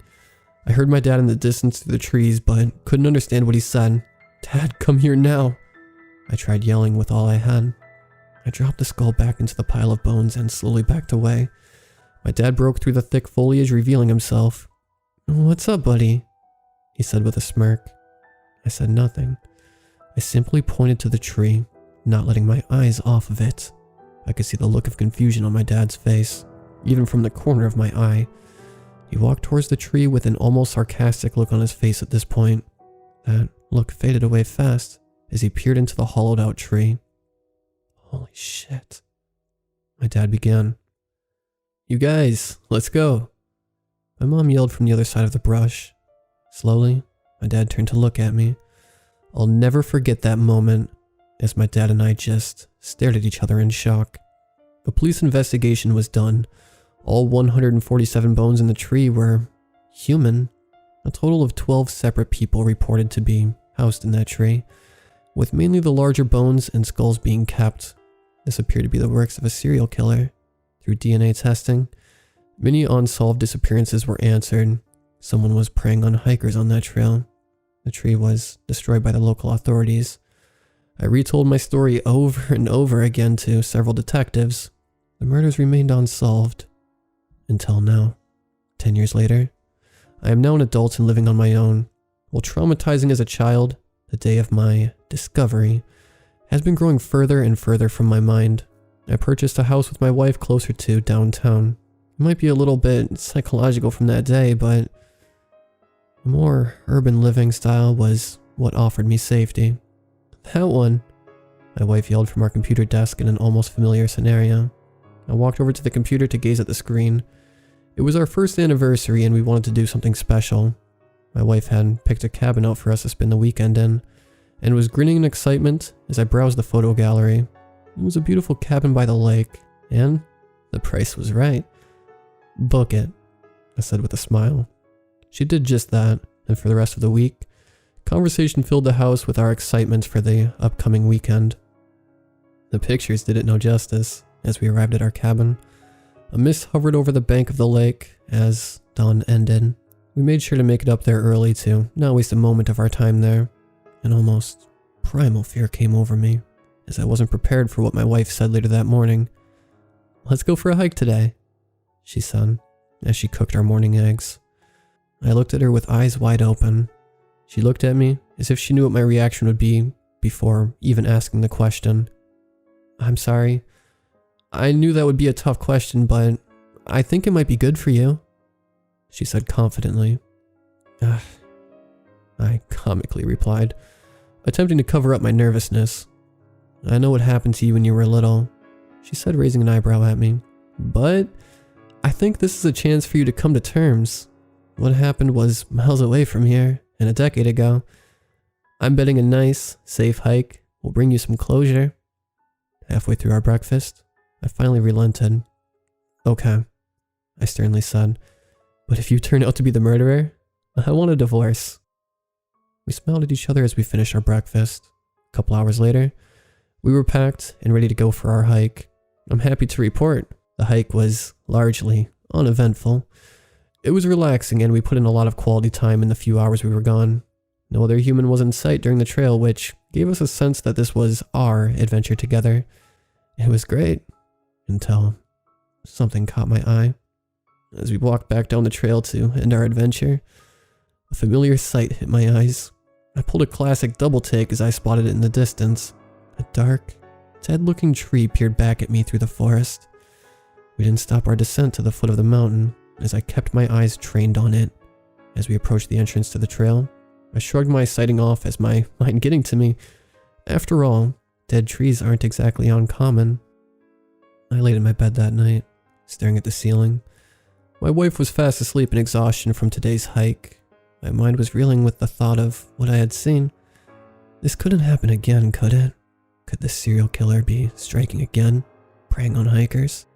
I heard my dad in the distance through the trees, but couldn't understand what he said. "Dad, come here now!" I tried yelling with all I had. I dropped the skull back into the pile of bones and slowly backed away. My dad broke through the thick foliage, revealing himself. "What's up, buddy?" he said with a smirk. I said nothing. I simply pointed to the tree, not letting my eyes off of it. I could see the look of confusion on my dad's face, even from the corner of my eye. He walked towards the tree with an almost sarcastic look on his face at this point. That look faded away fast as he peered into the hollowed out tree. "Holy shit," my dad began. "You guys, let's go." My mom yelled from the other side of the brush. Slowly, my dad turned to look at me. I'll never forget that moment as my dad and I just stared at each other in shock. A police investigation was done. All 147 bones in the tree were human. A total of 12 separate people reported to be housed in that tree, with mainly the larger bones and skulls being kept. This appeared to be the works of a serial killer. Through DNA testing, many unsolved disappearances were answered. Someone was preying on hikers on that trail. The tree was destroyed by the local authorities. I retold my story over and over again to several detectives. The murders remained unsolved. Until now. 10 years later, I am now an adult and living on my own. While traumatizing as a child, the day of my discovery has been growing further and further from my mind. I purchased a house with my wife closer to downtown. It might be a little bit psychological from that day, but a more urban living style was what offered me safety. "That one," my wife yelled from our computer desk in an almost familiar scenario. I walked over to the computer to gaze at the screen. It was our first anniversary and we wanted to do something special. My wife had picked a cabin out for us to spend the weekend in, and was grinning in excitement as I browsed the photo gallery. It was a beautiful cabin by the lake, and the price was right. "Book it," I said with a smile. She did just that, and for the rest of the week, conversation filled the house with our excitement for the upcoming weekend. The pictures did it no justice as we arrived at our cabin. A mist hovered over the bank of the lake as dawn ended. We made sure to make it up there early to not waste a moment of our time there. An almost primal fear came over me as I wasn't prepared for what my wife said later that morning. "Let's go for a hike today," she said as she cooked our morning eggs. I looked at her with eyes wide open. She looked at me as if she knew what my reaction would be before even asking the question. "I'm sorry. I knew that would be a tough question, but I think it might be good for you," she said confidently. "Ugh," I comically replied, attempting to cover up my nervousness. "I know what happened to you when you were little," she said, raising an eyebrow at me. "But I think this is a chance for you to come to terms. What happened was miles away from here, and a decade ago. I'm betting a nice, safe hike will bring you some closure." Halfway through our breakfast, I finally relented. "Okay," I sternly said, "but if you turn out to be the murderer, I want a divorce." We smiled at each other as we finished our breakfast. A couple hours later, we were packed and ready to go for our hike. I'm happy to report the hike was largely uneventful. It was relaxing and we put in a lot of quality time in the few hours we were gone. No other human was in sight during the trail, which gave us a sense that this was our adventure together. It was great, until something caught my eye. As we walked back down the trail to end our adventure, a familiar sight hit my eyes. I pulled a classic double take as I spotted it in the distance. A dark, dead-looking tree peered back at me through the forest. We didn't stop our descent to the foot of the mountain, as I kept my eyes trained on it. As we approached the entrance to the trail, I shrugged my sighting off as my mind getting to me. After all, dead trees aren't exactly uncommon. I laid in my bed that night, staring at the ceiling. My wife was fast asleep in exhaustion from today's hike. My mind was reeling with the thought of what I had seen. This couldn't happen again, could it? Could the serial killer be striking again, preying on hikers?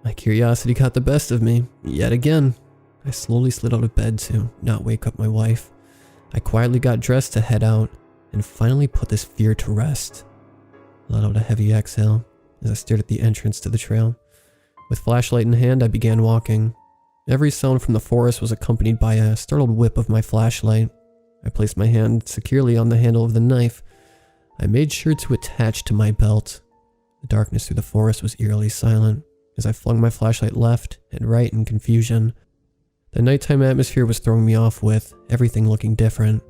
My curiosity got the best of me, yet again. I slowly slid out of bed to not wake up my wife. I quietly got dressed to head out, and finally put this fear to rest. I let out a heavy exhale as I stared at the entrance to the trail. With flashlight in hand, I began walking. Every sound from the forest was accompanied by a startled whip of my flashlight. I placed my hand securely on the handle of the knife. I made sure to attach to my belt. The darkness through the forest was eerily silent as I flung my flashlight left and right in confusion. The nighttime atmosphere was throwing me off with everything looking different.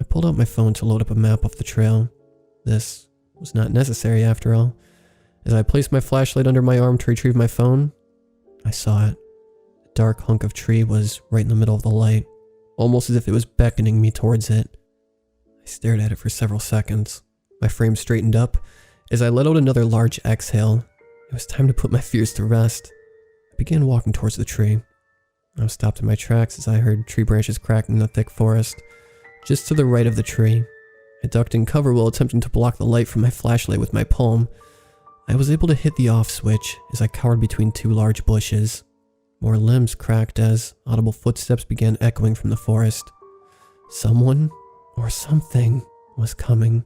I pulled out my phone to load up a map of the trail. This was not necessary after all. As I placed my flashlight under my arm to retrieve my phone, I saw it. A dark hunk of tree was right in the middle of the light, almost as if it was beckoning me towards it. I stared at it for several seconds. My frame straightened up as I let out another large exhale. It was time to put my fears to rest. I began walking towards the tree. I was stopped in my tracks as I heard tree branches cracking in the thick forest, just to the right of the tree. I ducked in cover while attempting to block the light from my flashlight with my palm. I was able to hit the off switch as I cowered between two large bushes. More limbs cracked as audible footsteps began echoing from the forest. Someone, or something, was coming.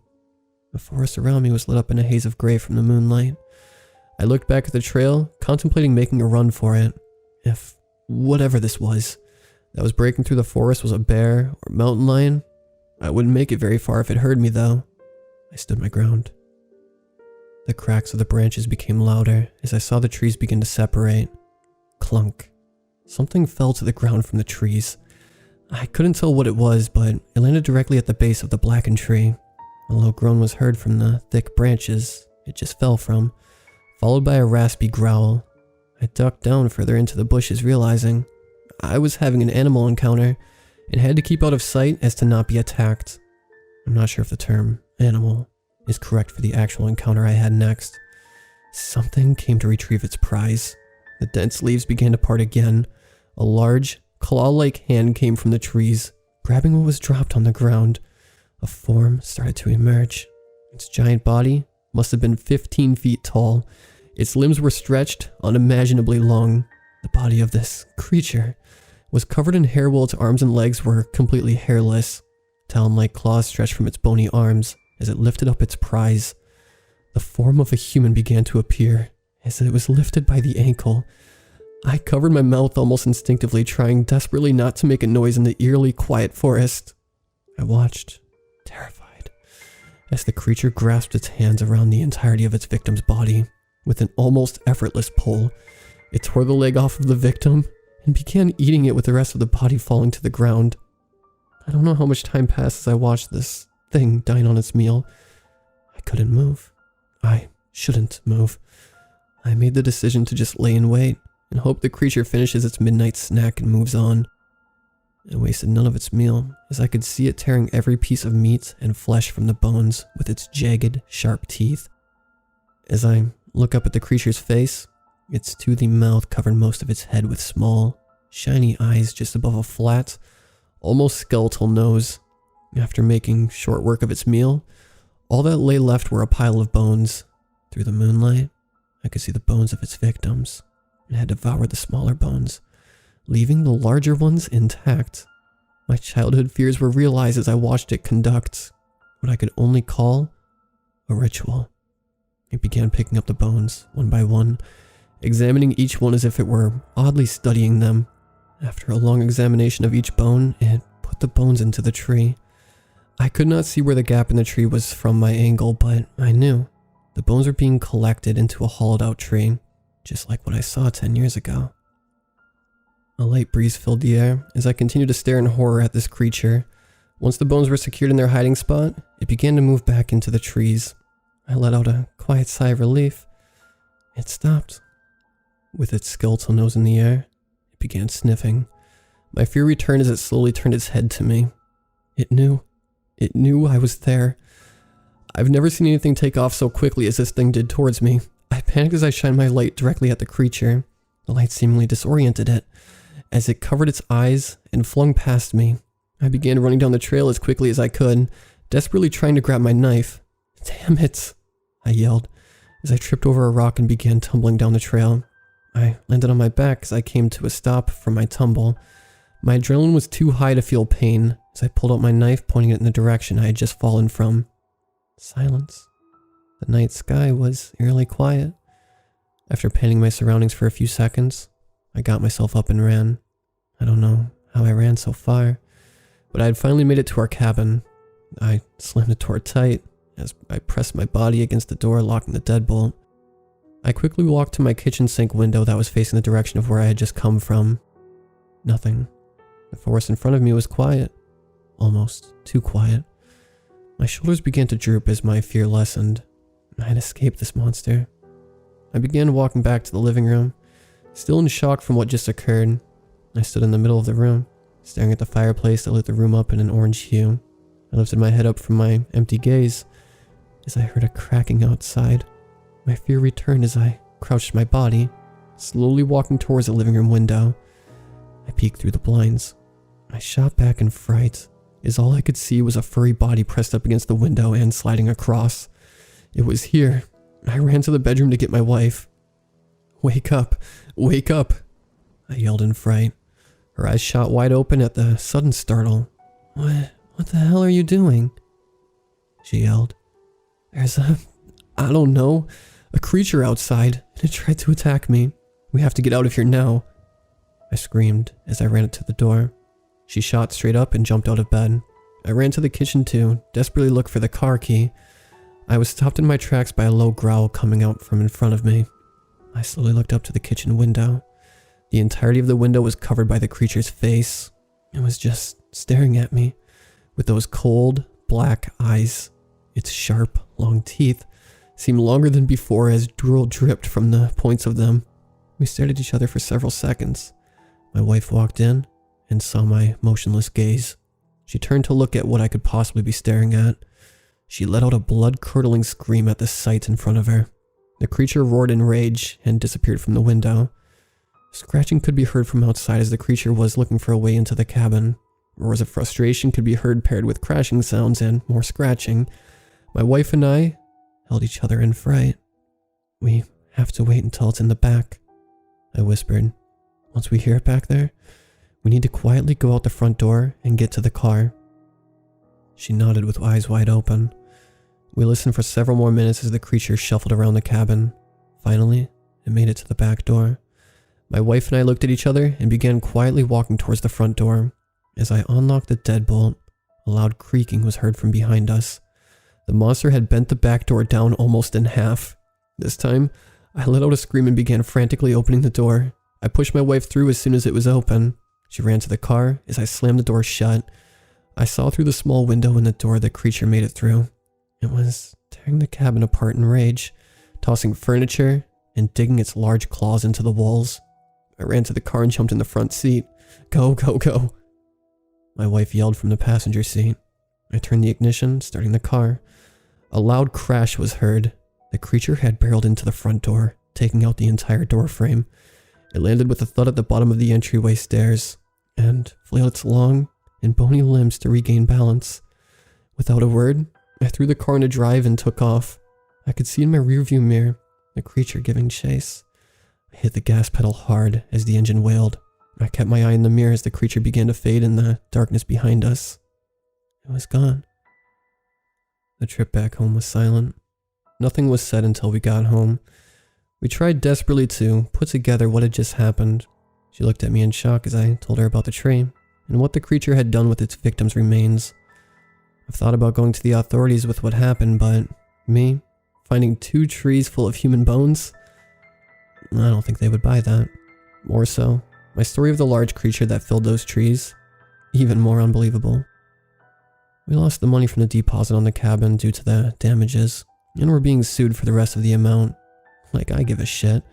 The forest around me was lit up in a haze of gray from the moonlight. I looked back at the trail, contemplating making a run for it. If whatever this was that was breaking through the forest was a bear or mountain lion, I wouldn't make it very far if it heard me though. I stood my ground. The cracks of the branches became louder as I saw the trees begin to separate. Clunk. Something fell to the ground from the trees. I couldn't tell what it was, but it landed directly at the base of the blackened tree. A low groan was heard from the thick branches it just fell from, followed by a raspy growl. I ducked down further into the bushes, realizing I was having an animal encounter and had to keep out of sight as to not be attacked. I'm not sure if the term animal is correct for the actual encounter I had next. Something came to retrieve its prize. The dense leaves began to part again. A large, claw-like hand came from the trees, grabbing what was dropped on the ground. A form started to emerge. Its giant body must have been 15 feet tall. Its limbs were stretched, unimaginably long. The body of this creature was covered in hair while its arms and legs were completely hairless. Talon-like claws stretched from its bony arms as it lifted up its prize. The form of a human began to appear as it was lifted by the ankle. I covered my mouth almost instinctively, trying desperately not to make a noise in the eerily quiet forest. I watched, terrified, as the creature grasped its hands around the entirety of its victim's body. With an almost effortless pull, it tore the leg off of the victim and began eating it with the rest of the body falling to the ground. I don't know how much time passed as I watched this thing dine on its meal. I couldn't move. I shouldn't move. I made the decision to just lay in wait and hope the creature finishes its midnight snack and moves on. It wasted none of its meal, as I could see it tearing every piece of meat and flesh from the bones with its jagged, sharp teeth. As I look up at the creature's face, its toothy mouth covered most of its head with small, shiny eyes just above a flat, almost skeletal nose. After making short work of its meal, all that lay left were a pile of bones. Through the moonlight, I could see the bones of its victims. It had devoured the smaller bones, leaving the larger ones intact. My childhood fears were realized as I watched it conduct what I could only call a ritual. It began picking up the bones, one by one, examining each one as if it were oddly studying them. After a long examination of each bone, it put the bones into the tree. I could not see where the gap in the tree was from my angle, but I knew. The bones were being collected into a hollowed-out tree, just like what I saw 10 years ago. A light breeze filled the air as I continued to stare in horror at this creature. Once the bones were secured in their hiding spot, it began to move back into the trees. I let out a quiet sigh of relief. It stopped. With its skeletal nose in the air, it began sniffing. My fear returned as it slowly turned its head to me. It knew. It knew I was there. I've never seen anything take off so quickly as this thing did towards me. I panicked as I shined my light directly at the creature. The light seemingly disoriented it, as it covered its eyes and flung past me. I began running down the trail as quickly as I could, desperately trying to grab my knife. "Damn it!" I yelled, as I tripped over a rock and began tumbling down the trail. I landed on my back as I came to a stop from my tumble. My adrenaline was too high to feel pain, as I pulled out my knife, pointing it in the direction I had just fallen from. Silence. The night sky was eerily quiet. After panning my surroundings for a few seconds, I got myself up and ran. I don't know how I ran so far, but I had finally made it to our cabin. I slammed the door tight as I pressed my body against the door, locking the deadbolt. I quickly walked to my kitchen sink window that was facing the direction of where I had just come from. Nothing. The forest in front of me was quiet. Almost too quiet. My shoulders began to droop as my fear lessened. I had escaped this monster. I began walking back to the living room, still in shock from what just occurred. I stood in the middle of the room, staring at the fireplace that lit the room up in an orange hue. I lifted my head up from my empty gaze as I heard a cracking outside. My fear returned as I crouched my body, slowly walking towards the living room window. I peeked through the blinds. I shot back in fright, as all I could see was a furry body pressed up against the window and sliding across. It was here. I ran to the bedroom to get my wife. "Wake up! Wake up!" I yelled in fright. Her eyes shot wide open at the sudden startle. What the hell are you doing?" she yelled. "There's I don't know, a creature outside, and it tried to attack me. We have to get out of here now," I screamed as I ran to the door. She shot straight up and jumped out of bed. I ran to the kitchen to desperately look for the car key. I was stopped in my tracks by a low growl coming out from in front of me. I slowly looked up to the kitchen window. The entirety of the window was covered by the creature's face. It was just staring at me with those cold, black eyes. Its sharp, long teeth seemed longer than before as drool dripped from the points of them. We stared at each other for several seconds. My wife walked in and saw my motionless gaze. She turned to look at what I could possibly be staring at. She let out a blood-curdling scream at the sight in front of her. The creature roared in rage and disappeared from the window. Scratching could be heard from outside as the creature was looking for a way into the cabin. Roars of frustration could be heard paired with crashing sounds and more scratching. My wife and I held each other in fright. "We have to wait until it's in the back," I whispered. "Once we hear it back there, we need to quietly go out the front door and get to the car." She nodded with eyes wide open. We listened for several more minutes as the creature shuffled around the cabin. Finally, it made it to the back door. My wife and I looked at each other and began quietly walking towards the front door. As I unlocked the deadbolt, a loud creaking was heard from behind us. The monster had bent the back door down almost in half. This time, I let out a scream and began frantically opening the door. I pushed my wife through as soon as it was open. She ran to the car as I slammed the door shut. I saw through the small window in the door the creature made it through. It was tearing the cabin apart in rage, tossing furniture and digging its large claws into the walls. I ran to the car and jumped in the front seat. "Go, go, go!" My wife yelled from the passenger seat. I turned the ignition, starting the car. A loud crash was heard. The creature had barreled into the front door, taking out the entire door frame. It landed with a thud at the bottom of the entryway stairs, and flailed its long and bony limbs to regain balance. Without a word, I threw the car into drive and took off. I could see in my rearview mirror the creature giving chase. I hit the gas pedal hard as the engine wailed. I kept my eye in the mirror as the creature began to fade in the darkness behind us. It was gone. The trip back home was silent. Nothing was said until we got home. We tried desperately to put together what had just happened. She looked at me in shock as I told her about the tree and what the creature had done with its victim's remains. I've thought about going to the authorities with what happened, but me, finding 2 trees full of human bones? I don't think they would buy that. More so, my story of the large creature that filled those trees, even more unbelievable. We lost the money from the deposit on the cabin due to the damages, and we're being sued for the rest of the amount. Like I give a shit.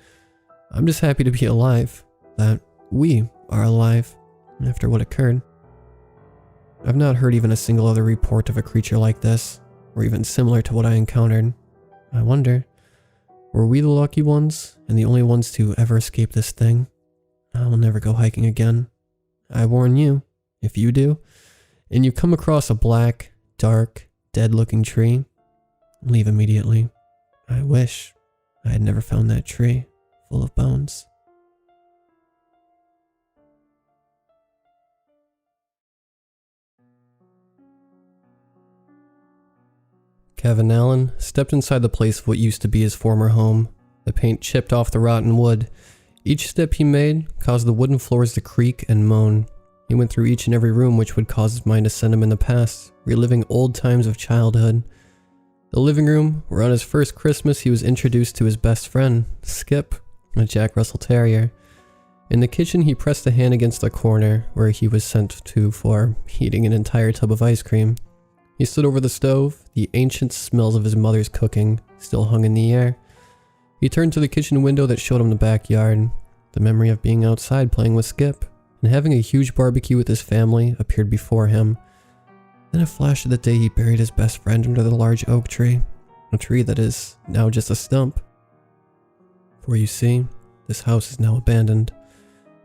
I'm just happy to be alive, that we are alive, after what occurred. I've not heard even a single other report of a creature like this, or even similar to what I encountered. I wonder, were we the lucky ones, and the only ones to ever escape this thing? I will never go hiking again. I warn you, if you do, and you come across a black, dark, dead-looking tree, leave immediately. I wish I had never found that tree full of bones. Kevin Allen stepped inside the place of what used to be his former home. The paint chipped off the rotten wood. Each step he made caused the wooden floors to creak and moan. He went through each and every room, which would cause his mind to send him in the past, reliving old times of childhood. The living room, where on his first Christmas he was introduced to his best friend, Skip, a Jack Russell Terrier. In the kitchen he pressed a hand against the corner, where he was sent to for eating an entire tub of ice cream. He stood over the stove, the ancient smells of his mother's cooking still hung in the air. He turned to the kitchen window that showed him the backyard. The memory of being outside playing with Skip and having a huge barbecue with his family appeared before him. Then a flash of the day he buried his best friend under the large oak tree, a tree that is now just a stump. For you see, this house is now abandoned.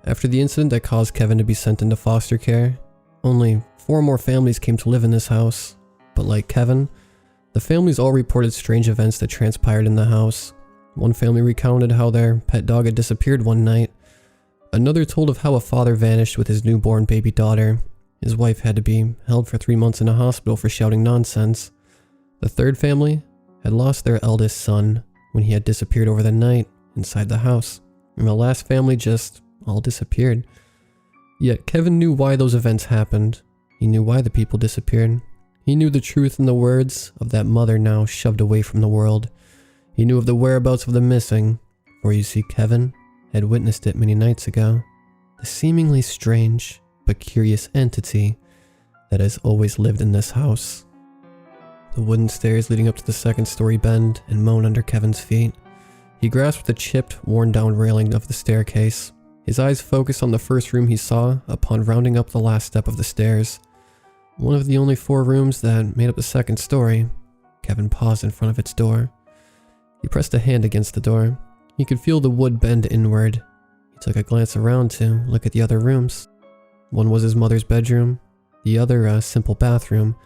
After the incident that caused Kevin to be sent into foster care, only 4 more families came to live in this house. But like Kevin, the families all reported strange events that transpired in the house. One family recounted how their pet dog had disappeared one night. Another told of how a father vanished with his newborn baby daughter. His wife had to be held for 3 months in a hospital for shouting nonsense. The third family had lost their eldest son when he had disappeared over the night inside the house. And the last family just all disappeared. Yet Kevin knew why those events happened. He knew why the people disappeared. He knew the truth in the words of that mother now shoved away from the world. He knew of the whereabouts of the missing, for you see, Kevin had witnessed it many nights ago. The seemingly strange but curious entity that has always lived in this house. The wooden stairs leading up to the second-story bend and moan under Kevin's feet. He grasped the chipped, worn-down railing of the staircase. His eyes focused on the first room he saw upon rounding up the last step of the stairs. One of the only 4 rooms that made up the second story. Kevin paused in front of its door. He pressed a hand against the door. He could feel the wood bend inward. He took a glance around to look at the other rooms. One was his mother's bedroom, the other a simple bathroom,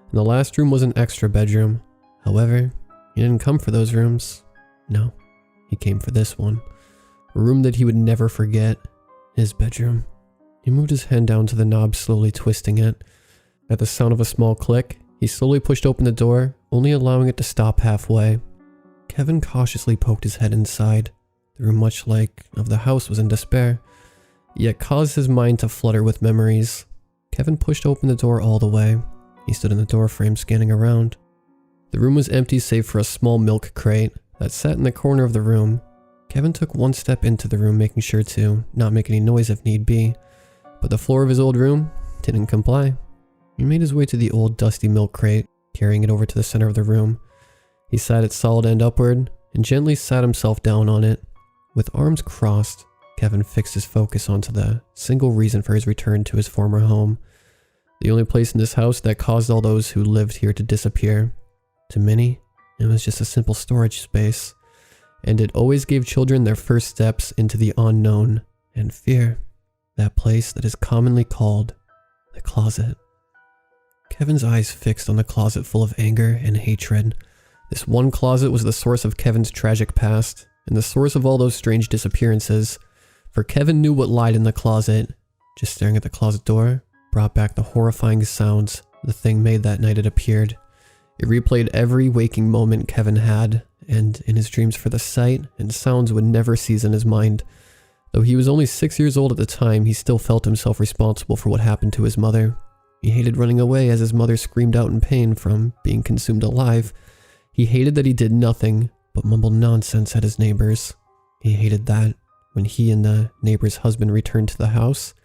and the last room was an extra bedroom. However, he didn't come for those rooms. No, he came for this one. A room that he would never forget, his bedroom. He moved his hand down to the knob, slowly twisting it. At the sound of a small click, he slowly pushed open the door, only allowing it to stop halfway. Kevin cautiously poked his head inside. The room, much like of the house, was in despair, yet caused his mind to flutter with memories. Kevin pushed open the door all the way. He stood in the doorframe, scanning around. The room was empty save for a small milk crate that sat in the corner of the room. Kevin took one step into the room, making sure to not make any noise if need be, but the floor of his old room didn't comply. He made his way to the old dusty milk crate, carrying it over to the center of the room. He sat its solid end upward and gently sat himself down on it. With arms crossed, Kevin fixed his focus onto the single reason for his return to his former home. The only place in this house that caused all those who lived here to disappear. To many, it was just a simple storage space, and it always gave children their first steps into the unknown and fear. That place that is commonly called the closet. Kevin's eyes fixed on the closet full of anger and hatred. This one closet was the source of Kevin's tragic past, and the source of all those strange disappearances. For Kevin knew what lied in the closet. Just staring at the closet door brought back the horrifying sounds the thing made that night it appeared. It replayed every waking moment Kevin had, and in his dreams for the sight and sounds would never cease in his mind. Though he was only 6 years old at the time, he still felt himself responsible for what happened to his mother. He hated running away as his mother screamed out in pain from being consumed alive. He hated that he did nothing but mumble nonsense at his neighbors. He hated that when he and the neighbor's husband returned to the house,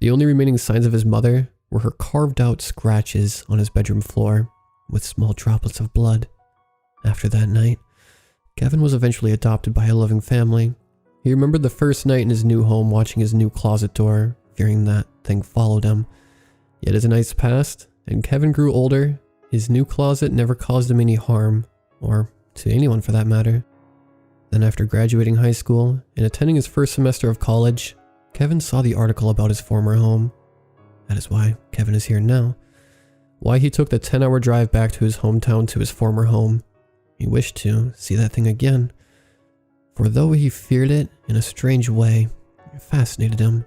the only remaining signs of his mother were her carved out scratches on his bedroom floor with small droplets of blood. After that night, Kevin was eventually adopted by a loving family. He remembered the first night in his new home, watching his new closet door, fearing that thing followed him. Yet as the nights passed and Kevin grew older, his new closet never caused him any harm, or to anyone for that matter. Then after graduating high school and attending his first semester of college, Kevin saw the article about his former home. That is why Kevin is here now. Why he took the 10-hour drive back to his hometown to his former home. He wished to see that thing again. For though he feared it in a strange way, it fascinated him.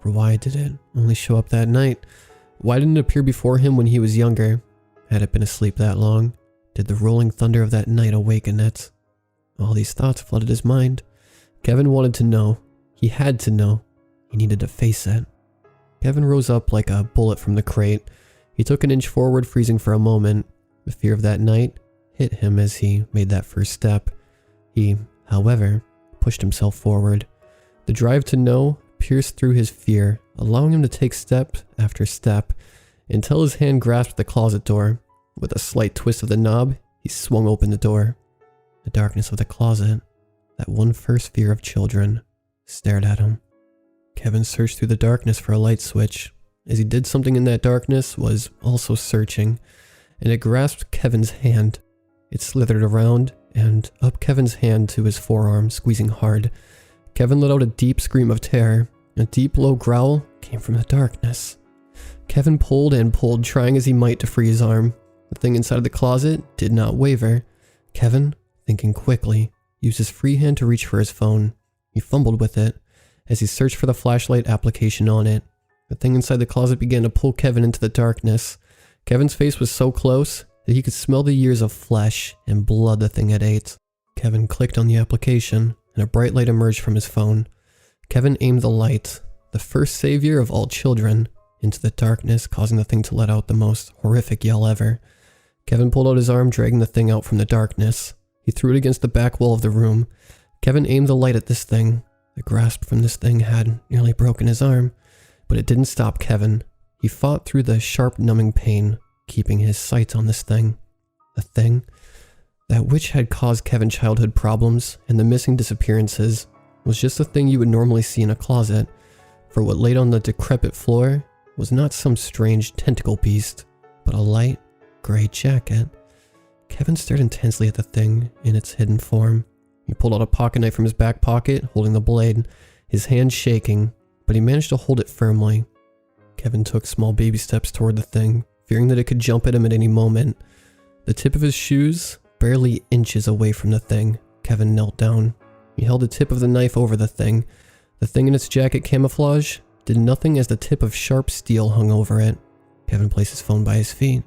For why did it only show up that night? Why didn't it appear before him when he was younger? Had it been asleep that long? Did the rolling thunder of that night awaken it? All these thoughts flooded his mind. Kevin wanted to know. He had to know. He needed to face it. Kevin rose up like a bullet from the crate. He took an inch forward, freezing for a moment. The fear of that night hit him as he made that first step. He, however, pushed himself forward. The drive to know pierced through his fear, allowing him to take step after step until his hand grasped the closet door. With a slight twist of the knob, he swung open the door. The darkness of the closet, that one first fear of children, stared at him. Kevin searched through the darkness for a light switch. As he did, something in that darkness was also searching, and it grasped Kevin's hand. It slithered around and up Kevin's hand to his forearm, squeezing hard. Kevin let out a deep scream of terror. A deep low growl came from the darkness. Kevin pulled and pulled, trying as he might to free his arm. The thing inside of the closet did not waver. Kevin, thinking quickly, used his free hand to reach for his phone. He fumbled with it as he searched for the flashlight application on it. The thing inside the closet began to pull Kevin into the darkness. Kevin's face was so close that he could smell the years of flesh and blood the thing had ate. Kevin clicked on the application, and a bright light emerged from his phone. Kevin aimed the light, the first savior of all children, into the darkness, causing the thing to let out the most horrific yell ever. Kevin pulled out his arm, dragging the thing out from the darkness. He threw it against the back wall of the room. Kevin aimed the light at this thing. The grasp from this thing had nearly broken his arm, but it didn't stop Kevin. He fought through the sharp, numbing pain, keeping his sights on this thing. The thing, that which had caused Kevin childhood problems and the missing disappearances, was just a thing you would normally see in a closet, for what laid on the decrepit floor was not some strange tentacle beast, but a light, gray jacket. Kevin stared intensely at the thing in its hidden form. He pulled out a pocket knife from his back pocket, holding the blade, his hand shaking, but he managed to hold it firmly. Kevin took small baby steps toward the thing, fearing that it could jump at him at any moment. The tip of his shoes, barely inches away from the thing, Kevin knelt down. He held the tip of the knife over the thing. The thing in its jacket camouflage did nothing as the tip of sharp steel hung over it. Kevin placed his phone by his feet,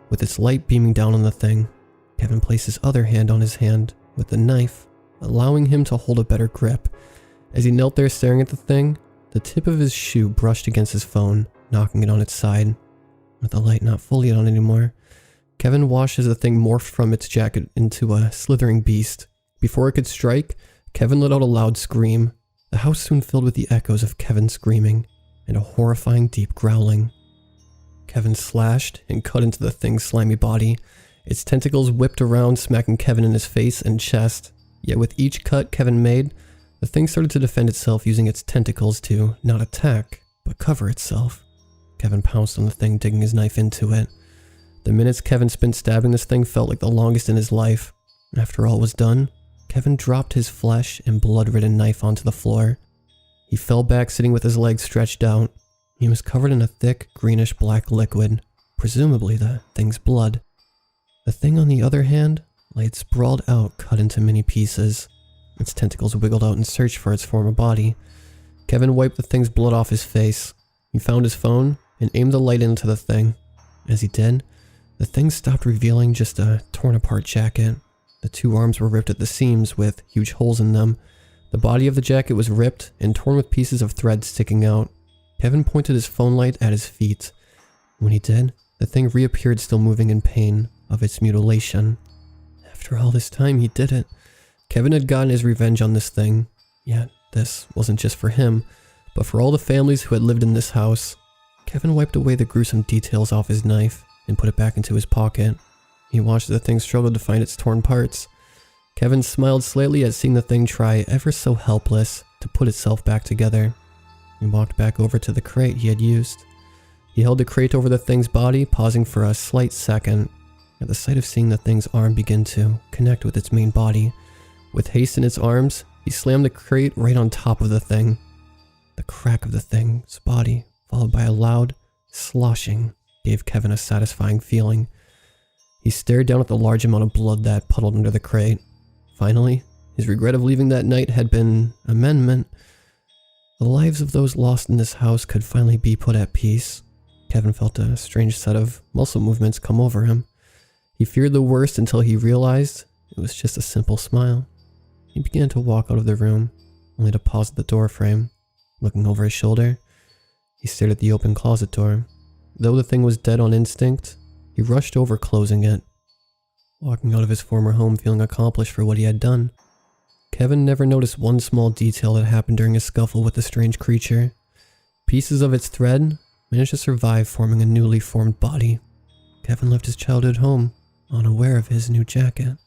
with its light beaming down on the thing. Kevin placed his other hand on his hand, with the knife, allowing him to hold a better grip. As he knelt there staring at the thing, the tip of his shoe brushed against his phone, knocking it on its side. With the light not fully on anymore, Kevin watched as the thing morphed from its jacket into a slithering beast. Before it could strike, Kevin let out a loud scream. The house soon filled with the echoes of Kevin screaming and a horrifying deep growling. Kevin slashed and cut into the thing's slimy body. Its tentacles whipped around, smacking Kevin in his face and chest. Yet with each cut Kevin made, the thing started to defend itself using its tentacles to not attack, but cover itself. Kevin pounced on the thing, digging his knife into it. The minutes Kevin spent stabbing this thing felt like the longest in his life. After all was done, Kevin dropped his flesh and blood-ridden knife onto the floor. He fell back, sitting with his legs stretched out. He was covered in a thick, greenish-black liquid, presumably the thing's blood. The thing, on the other hand, lay sprawled out, cut into many pieces. Its tentacles wiggled out in search for its former body. Kevin wiped the thing's blood off his face. He found his phone and aimed the light into the thing. As he did, the thing stopped, revealing just a torn-apart jacket. The two arms were ripped at the seams with huge holes in them. The body of the jacket was ripped and torn with pieces of thread sticking out. Kevin pointed his phone light at his feet. When he did, the thing reappeared, still moving in pain of its mutilation. After all this time, he did it. Kevin had gotten his revenge on this thing. Yet, this wasn't just for him, but for all the families who had lived in this house. Kevin wiped away the gruesome details off his knife and put it back into his pocket. He watched the thing struggle to find its torn parts. Kevin smiled slightly at seeing the thing try, ever so helpless, to put itself back together. He walked back over to the crate he had used. He held the crate over the thing's body, pausing for a slight second, at the sight of seeing the thing's arm begin to connect with its main body. With haste in its arms, he slammed the crate right on top of the thing. The crack of the thing's body, followed by a loud sloshing, gave Kevin a satisfying feeling. He stared down at the large amount of blood that puddled under the crate. Finally, his regret of leaving that night had been amendment. The lives of those lost in this house could finally be put at peace. Kevin felt a strange set of muscle movements come over him. He feared the worst until he realized it was just a simple smile. He began to walk out of the room, only to pause at the door frame. Looking over his shoulder, he stared at the open closet door. Though the thing was dead on instinct, he rushed over, closing it. Walking out of his former home feeling accomplished for what he had done, Kevin never noticed one small detail that happened during his scuffle with the strange creature. Pieces of its thread managed to survive, forming a newly formed body. Kevin left his childhood home, unaware of his new jacket.